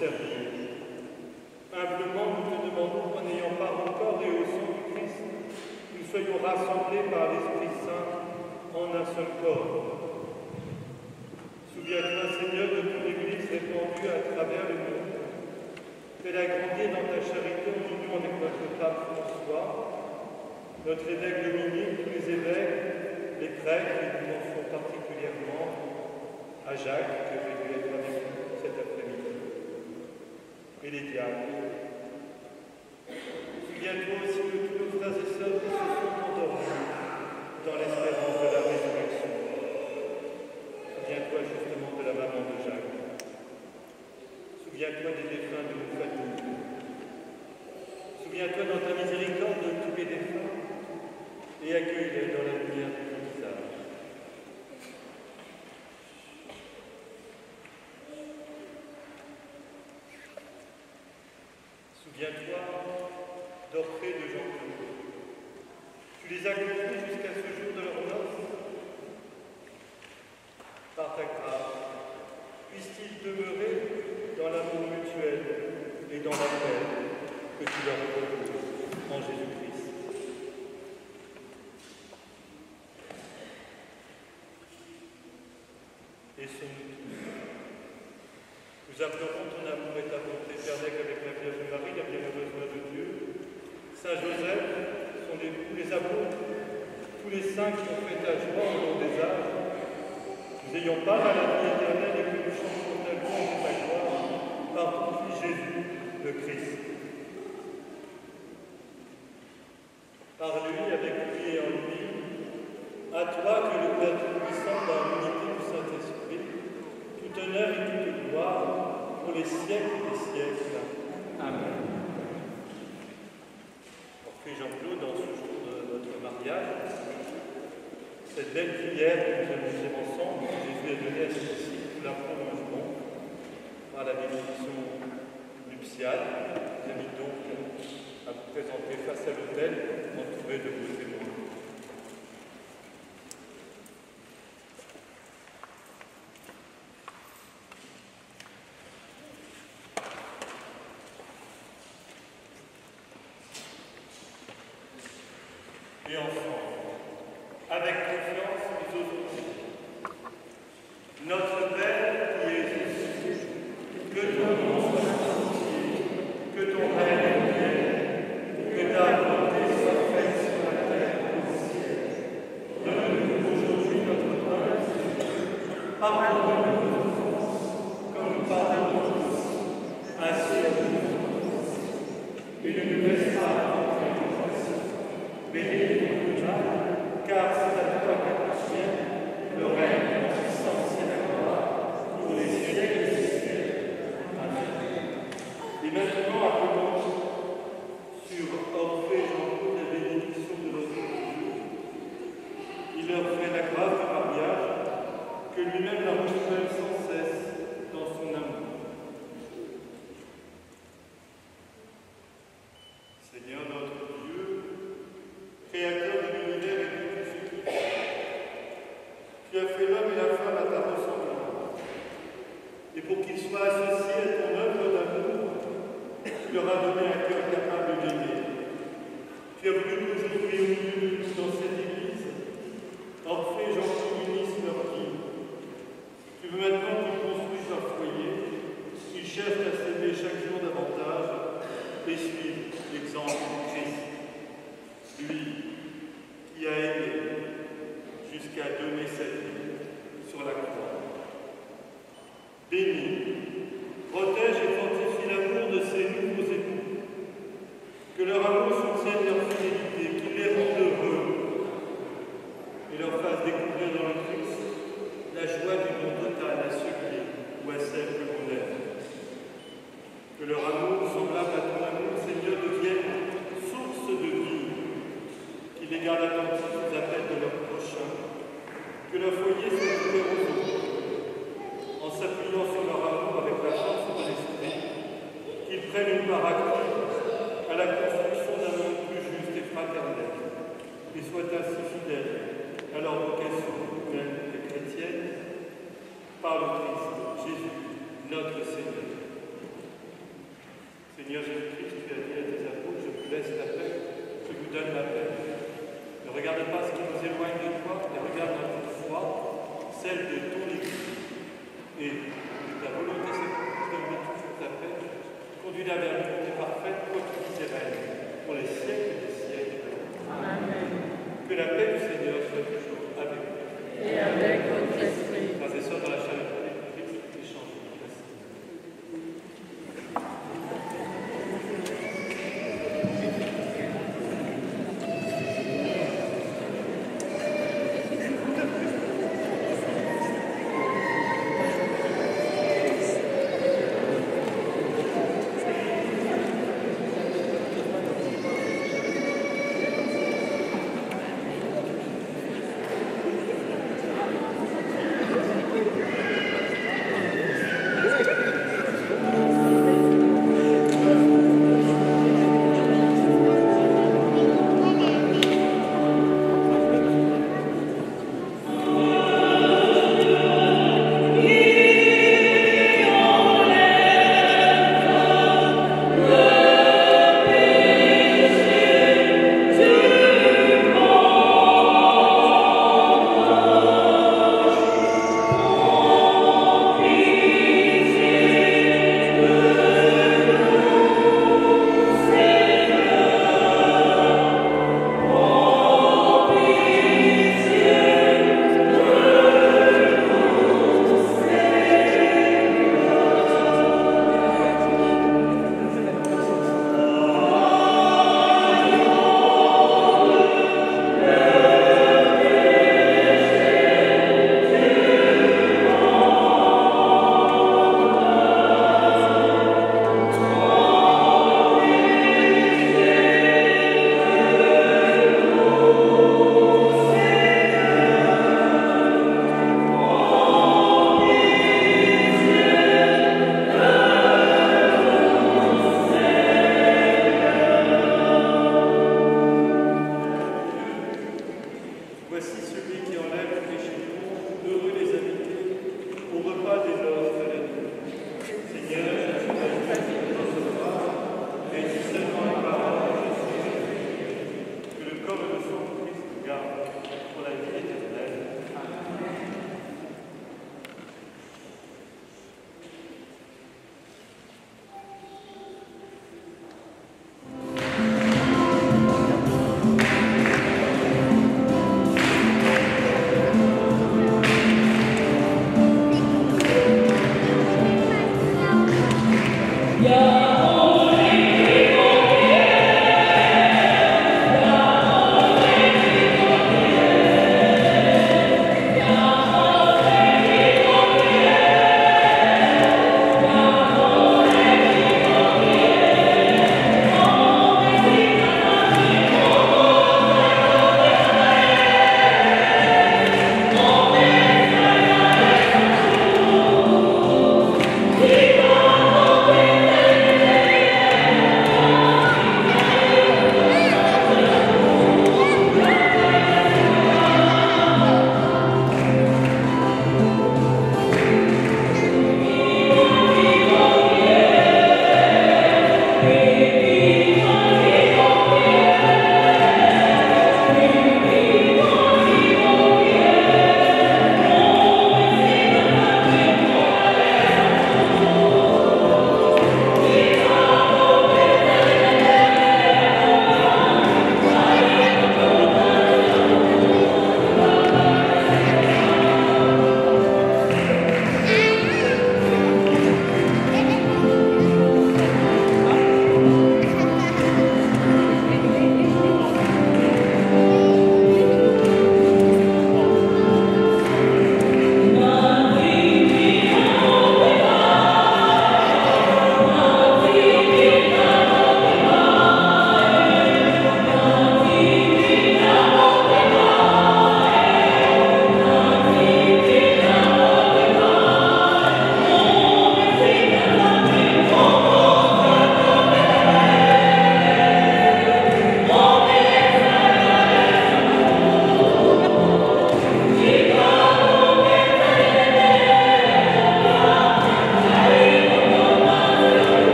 servir. Humblement, nous te demandons qu'en ayant part au corps et au sang du Christ, nous soyons rassemblés par l'Esprit Saint en un seul corps. Souviens-toi, Seigneur, de ton Église répandue à travers le monde. Fais-la grandir dans ta charité en union avec notre pape François, notre évêque Dominique, tous les évêques, les prêtres, et nous pensons particulièrement à Jacques, qui aurait dû être avec nous cet après-midi, et les diacres. Souviens-toi aussi de tous nos frères et sœurs qui se sont endormis dans l'espérance de la résurrection. Souviens-toi justement de la maman de Jacques. Souviens-toi des défunts de nos familles. Souviens-toi dans ta miséricorde de tous les défunts et accueille-les dans la lumière de ton visage. Souviens-toi d'Orphée de Jean-Claude. Tu les as conduits jusqu'à ce jour de leur noces. Par ta grâce, puissent-ils demeurer dans l'amour mutuel et dans la paix que tu leur proposes en Jésus-Christ. Laissons-nous tous. Nous implorons ton amour et ta bonté éternelle avec la Vierge Marie, la bienheureuse Mère de Dieu, Saint Joseph, son époux, les apôtres, tous les saints qui ont fait ta joie au long des âges. Nous ayons part à la vie éternelle et que nous chantions ta louange et ta gloire par ton Fils Jésus, le Christ. Par lui, avec lui et en lui, à toi que le Père Tout-Puissant dans l'unité du Saint-Esprit, tout honneur et toute gloire pour les siècles des siècles. Amen. Orphée Jean-Claude, dans ce jour de notre mariage, cette belle prière que nous allons dire ensemble, que Jésus a donnée à ses disciples, nous la prolongerons par la bénédiction nuptiale. Je vous invite donc à vous présenter face à l'autel, entouré de vos témoins. Et ensemble, avec confiance, nous osons dire, notre Père qui es aux cieux, que ton nom soit sanctifié, que ton règne vienne, que ta volonté soit faite sur la terre et au ciel. Donne-nous aujourd'hui notre pain quotidien. Pardonne-nous nos offenses, comme nous pardonnons aussi à ceux qui nous offensent. Et ne nous laisse pas entrer en tentation, mais délivre-nous du mal, car c'est à toi qu'appartient le règne, la puissance et la gloire pour les siècles des siècles. Amen. Et maintenant, appelons sur Orphée Jean-Claude la bénédiction de notre Dieu. Il leur fait la grâce du mariage, que lui-même la renouvelle sans cesse dans son amour. Seigneur notre Dieu, Créateur de l'univers et de tout ce qui vit, tu as fait l'homme et la femme à ta ressemblance. Et pour qu'ils soient associés à ton œuvre d'amour, tu leur as donné un cœur capable d'aimer. Tu as voulu qu'aujourd'hui, au milieu de nous dans cette église, Orphée Jean-Claude unisse leur vie. Tu veux maintenant qu'ils construisent leur foyer, qu'ils cherchent à s'aimer chaque jour davantage et suivent l'exemple du Christ. Lui qui a aimé jusqu'à donner sa vie sur la croix. Bénis, protège et fortifie l'amour de ces nouveaux époux. Que leur amour soutienne leur fidélité, qu'il les rende heureux et leur fasse découvrir dans le Christ la joie du don total à ceux qui ou à celles que l'on aime. Que leur amour, semblable à ton amour, Seigneur, devienne source de vie, qu'ils les gardent attentifs aux appels de leur prochain, que leur foyer soit ouvert aux autres, en s'appuyant sur leur amour avec la force de l'esprit, qu'ils prennent une part active à la construction d'un monde plus juste et fraternel, et soient ainsi fidèles à leur vocation humaine et chrétienne, par le Christ Jésus, notre Seigneur. Seigneur Jésus-Christ, tu as dit à tes apôtres, je vous laisse la paix, je vous donne la paix. Ne regarde pas ce qui nous éloigne de toi, mais regarde notre foi, celle de ton Église. Et que ta volonté, c'est que tu donnes toujours ta paix, conduis-la vers l'unité parfaite, toi qui vis et règnes, pour les siècles des siècles. Amen. Que la paix du Seigneur soit toujours avec vous. Et avec votre esprit. Frères et sœurs, dans la charité du Christ, échangeons.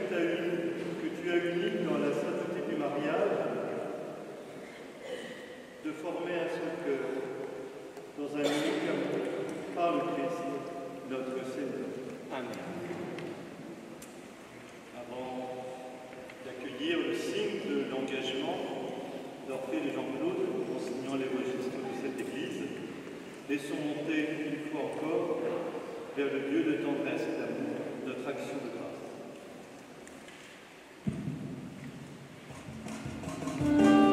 que tu as uni dans la sainteté du mariage, de former un seul cœur dans un unique amour par le Christ, notre Seigneur. Amen. Avant d'accueillir le signe de l'engagement d'Orphée et Jean-Claude en signant les registres de cette Église, laissons monter une fois encore vers le Dieu de tendresse et d'amour notre action de grâce. Amen.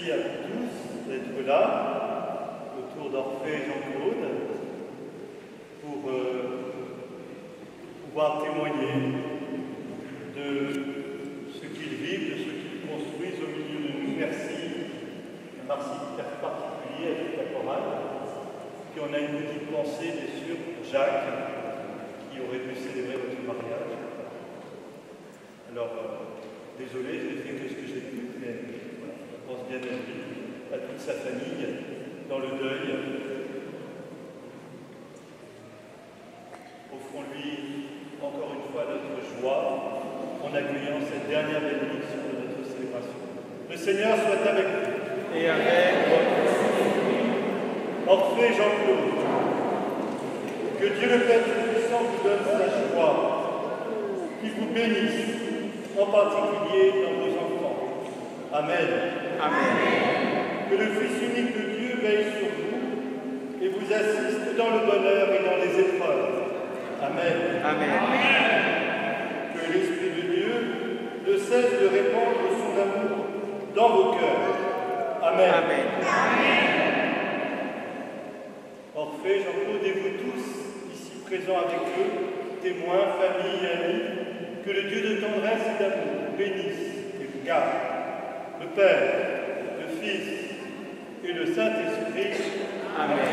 merci à vous tous d'être là, autour d'Orphée et Jean-Claude, pour pouvoir témoigner de ce qu'ils vivent, de ce qu'ils construisent au milieu de nous. Merci. Un particulier avec la chorale. Puis on a une petite pensée, bien sûr, pour Jacques, qui aurait dû célébrer votre mariage. Alors, désolé, je n'ai fait que ce que j'ai pu, mais voilà, je pense bien à lui, à toute sa famille, dans le deuil. Offrons-lui encore une fois notre joie en accueillant cette dernière bénédiction de notre célébration. Le Seigneur soit avec vous. Et avec votre esprit. Orphée Jean-Claude, que Dieu le Père Tout-Puissant vous donne sa joie, qu'il vous bénisse, en particulier dans vos enfants. Amen. Amen. Que le Fils unique de Dieu veille sur vous et vous assiste dans le bonheur et dans les épreuves. Amen. Amen. Que l'Esprit de Dieu ne cesse de répandre son amour dans vos cœurs. Amen. Amen. Orphée, Jean-Claude et vous tous, ici présents avec eux, témoins, familles, amis, que le Dieu de tendresse et d'amour bénisse et vous garde. Le Père, le Fils et le Saint-Esprit. Amen.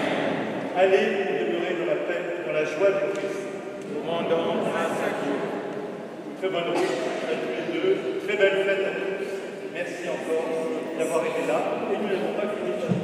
Allez demeurer dans la paix et dans la joie du Christ. Nous rendons grâce à Dieu. Très bonne route à tous les deux. Très belle fête à tous. Merci encore d'avoir été là. Et nous n'avons pas fini de chanter.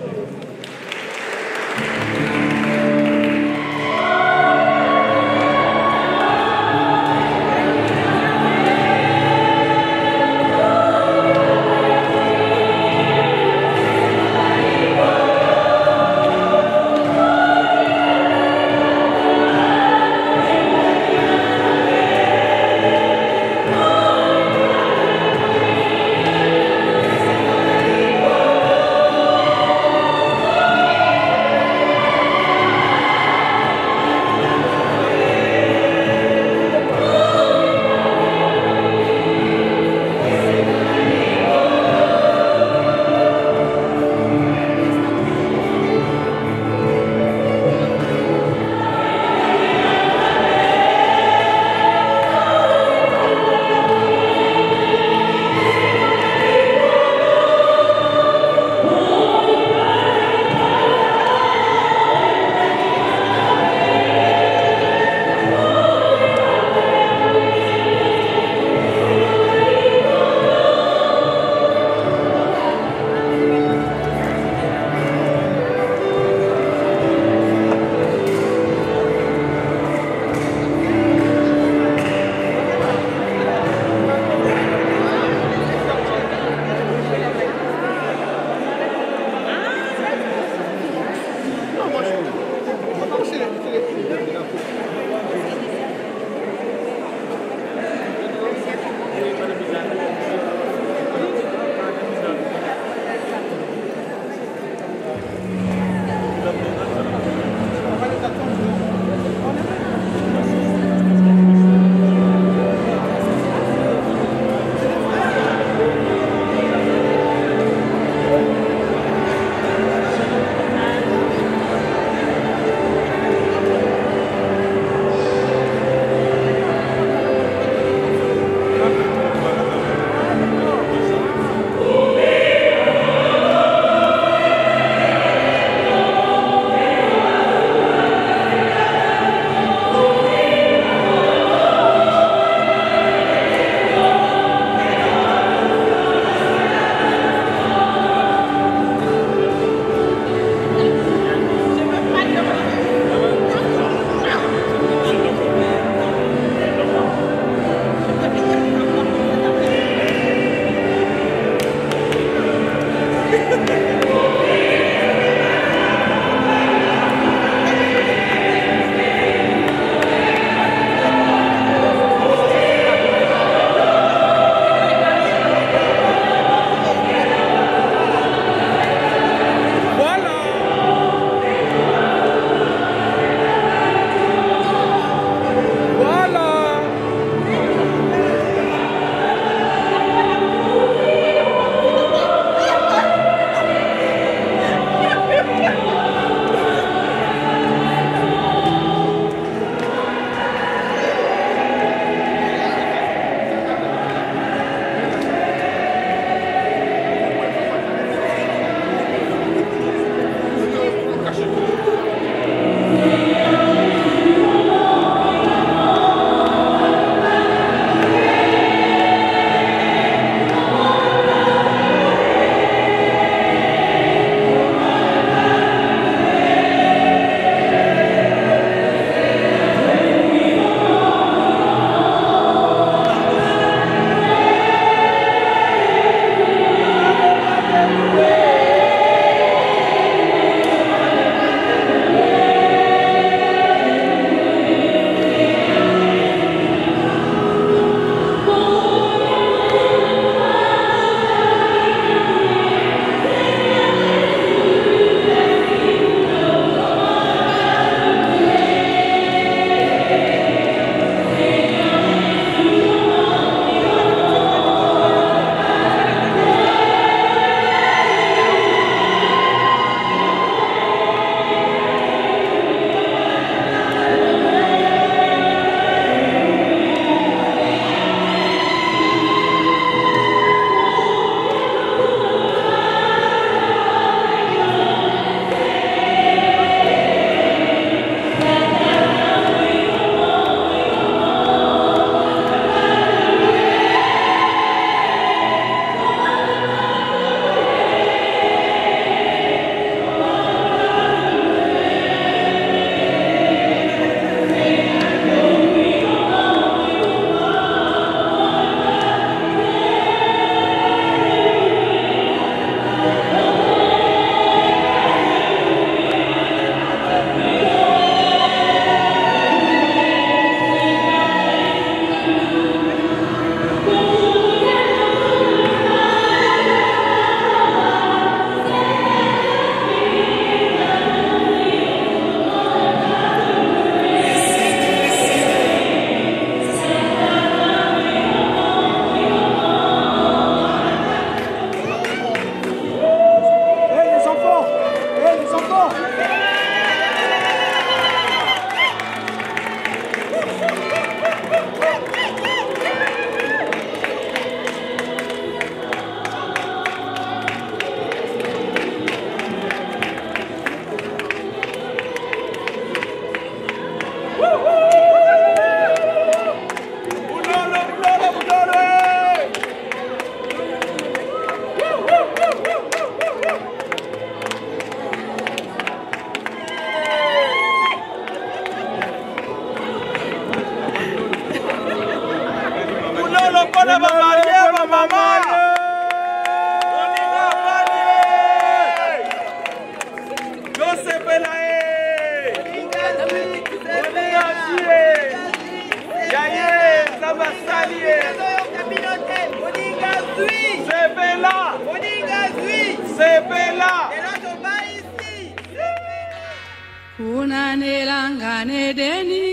Unanelanga nedeni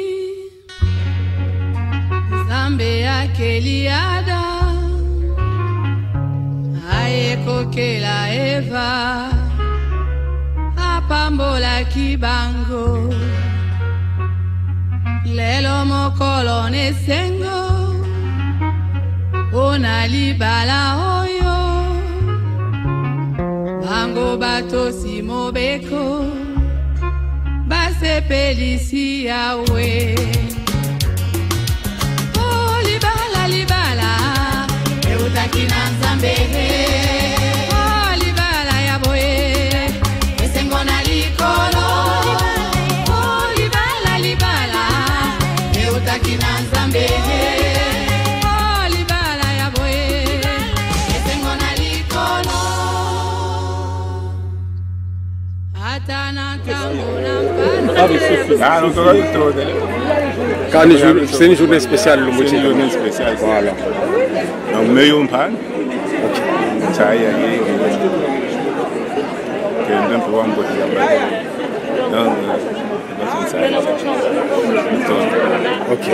Zambe ya keliada Aeko kela eva Apambola kibango Lelo mokolo nesengo Onalibala oyo Bango bato simobeko Base pelisi yawe Oh libala libala Eutaki na nzambe Oh libala ya boye Esengo na likolo Oh libala libala Eutaki na nzambe Oh libala ya boye Esengo na likolo Atana kamuna C'est une journée spéciale, le motif. C'est une journée spéciale. Voilà. Donc, meilleur pan. Ça y est. Que d'un peu en côté là-bas. Donc, c'est ça. Ok.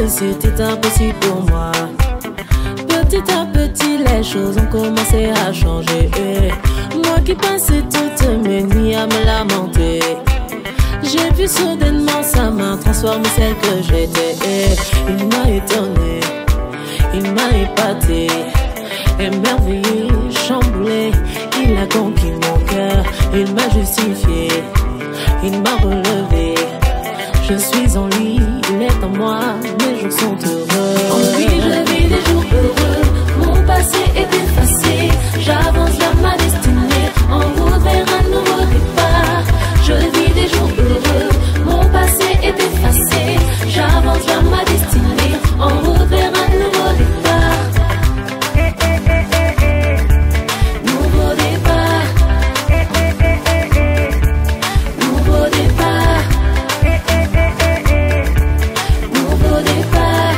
C'était impossible pour moi. Petit à petit, les choses ont commencé à changer. Moi qui passais toutes mes nuits à me lamenter, j'ai vu soudainement sa main transformer celle que j'étais. Il m'a étonné, il m'a épaté, émerveillé, chamboulé. Il a conquis mon cœur, il m'a justifié, il m'a relevé. Je suis en lui, il est en moi, mes jours sont heureux. En lui je vis des jours heureux, mon passé est effacé. J'avance vers ma destinée, en route vers un nouveau départ. Je vis des jours heureux, mon passé est effacé. J'avance vers ma destinée, en route vers un nouveau départ. Nouveau départ. Nouveau départ. Nouveau départ.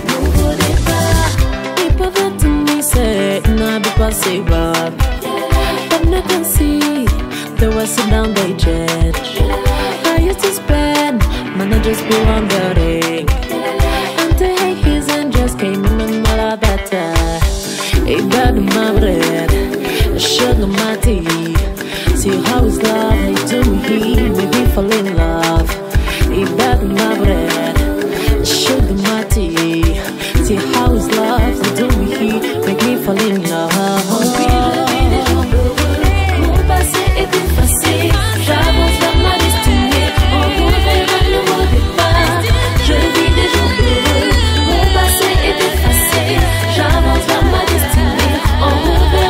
Nouveau départ. Ils peuvent être misés, n'a pas si bad. But I can see there was a down they jet. I used to spend, man I just be wondering. Until his angels came in and all of that. He got my bread, sugar my tea. See how his love he do me, made me fall in love. He got my bread, sugar my tea. See how his love he do me, make me fall in love. Mon passé est effacé, j'avance vers ma destinée, en route vers un nouveau départ. Je vis des jours heureux, mon passé est effacé, j'avance vers ma destinée, en route vers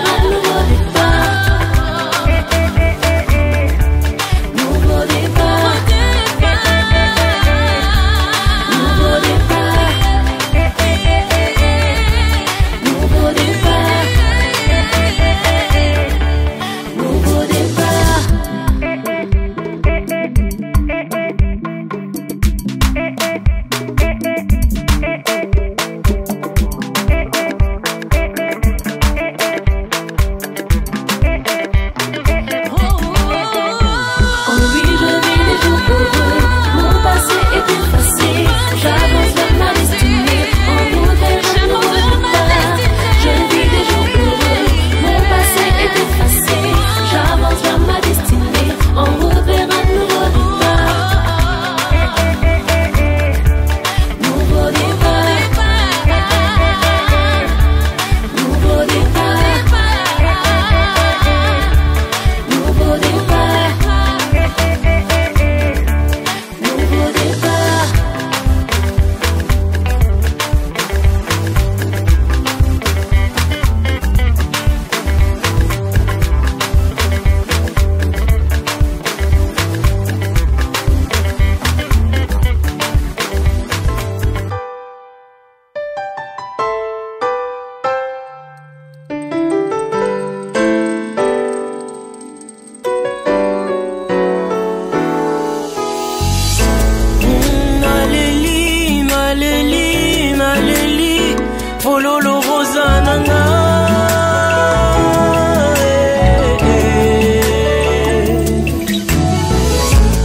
Rosananga.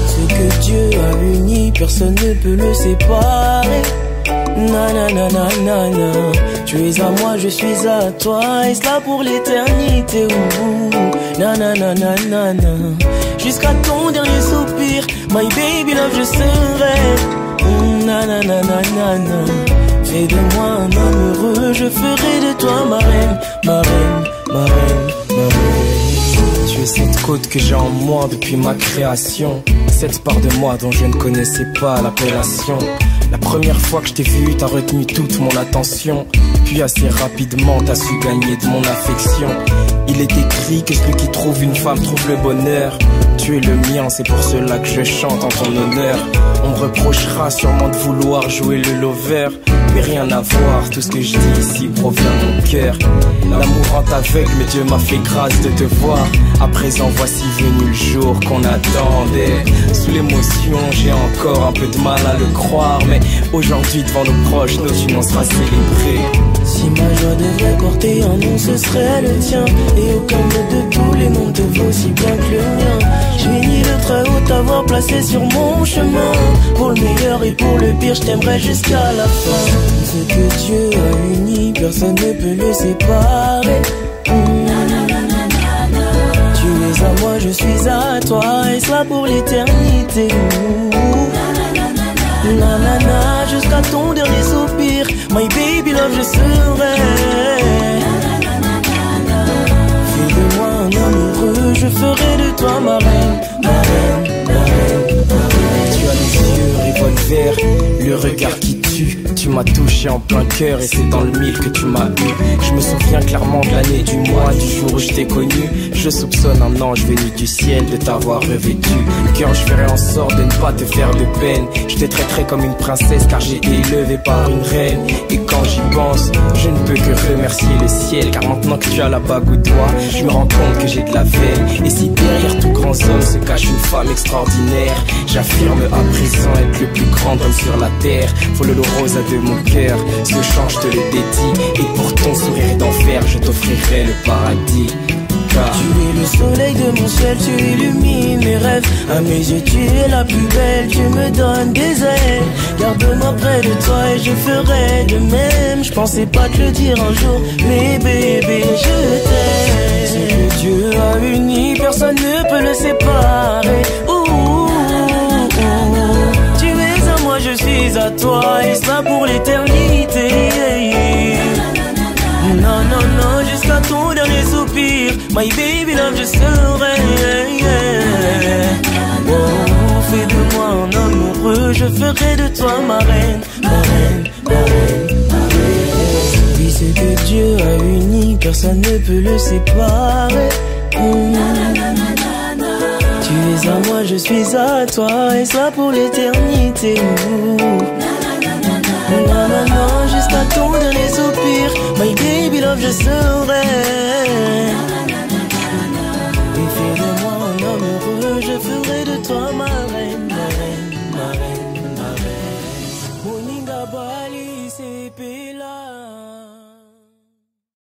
Ce que Dieu a uni, personne ne peut le séparer. Nananana, tu es à moi, je suis à toi, et cela pour l'éternité. Nananana, jusqu'à ton dernier soupir, my baby love, je serai. Nananana, fais de moi un homme heureux, je ferai de toi ma reine, ma reine, ma reine, ma reine. Tu es cette côte que j'ai en moi depuis ma création, cette part de moi dont je ne connaissais pas l'appellation. La première fois que je t'ai vu, t'as retenu toute mon attention. Puis assez rapidement, t'as su gagner de mon affection. Il est écrit que celui qui trouve une femme trouve le bonheur. Tu es le mien, c'est pour cela que je chante en ton honneur. On me reprochera sûrement de vouloir jouer le lover, mais rien à voir, tout ce que je dis ici provient de mon cœur. L'amour rend aveugle, mais Dieu m'a fait grâce de te voir. À présent voici venu le jour qu'on attendait. Sous l'émotion j'ai encore un peu de mal à le croire, mais aujourd'hui devant nos proches notre union sera célébrée. Si ma joie devait porter un nom, ce serait le tien, et aucun de tous les noms te vaut si bien que le mien. Je bénis le très haut t'avoir placé sur mon chemin. Pour le meilleur et pour le pire, je t'aimerai jusqu'à la fin. Ce que Dieu a uni, personne ne peut le séparer. Tu es à moi, je suis à toi, et cela pour l'éternité. Nanana, jusqu'à ton dernier soupir, my baby love, je serai. Fais de moi un homme heureux, je ferai de toi ma reine, ma reine, ma reine, ma reine. Tu as les yeux revolver, le regard qui tue. Tu m'as touché en plein cœur et c'est dans le mille que tu m'as eu. Je me souviens clairement de l'année, du mois, du jour où je t'ai connu. Je soupçonne un ange venu du ciel de t'avoir revêtu. Cœur, je ferai en sorte de ne pas te faire de peine. Je te traiterai comme une princesse car j'ai été élevé par une reine. Et quand j'y pense, je ne peux que remercier le ciel, car maintenant que tu as la bague au doigt, je me rends compte que j'ai de la veine. Et si derrière tout grand homme se cache une femme extraordinaire, j'affirme à présent être le plus grand homme sur la terre. Faut le rose de mon cœur, ce chant je te le dédie, et pour ton sourire d'enfer je t'offrirai le paradis. Car tu es le soleil de mon ciel, tu illumines mes rêves. À mes yeux tu es la plus belle, tu me donnes des ailes. Garde-moi près de toi et je ferai de même. Je pensais pas te le dire un jour, mais bébé je t'aime. Ce que Dieu a uni, personne ne peut le séparer. Tu es à moi, je suis à toi, et ça pour l'éternité. Non, non, non, jusqu'à ton dernier soupir, my baby love, je serai. Oh, fais de moi un homme heureux, je ferai de toi ma reine, ma reine, ma reine, ma reine. Oui, ce que Dieu a uni, personne ne peut le séparer. Tu es à moi, je suis à toi, et ça pour l'éternité. Non, non, non, jusqu'à ton dernier soupir, my baby love, je serai. Et fais de moi un homme heureux, je ferai de toi ma reine, ma reine, ma reine, ma reine. Moninga Bali, c'est Pela.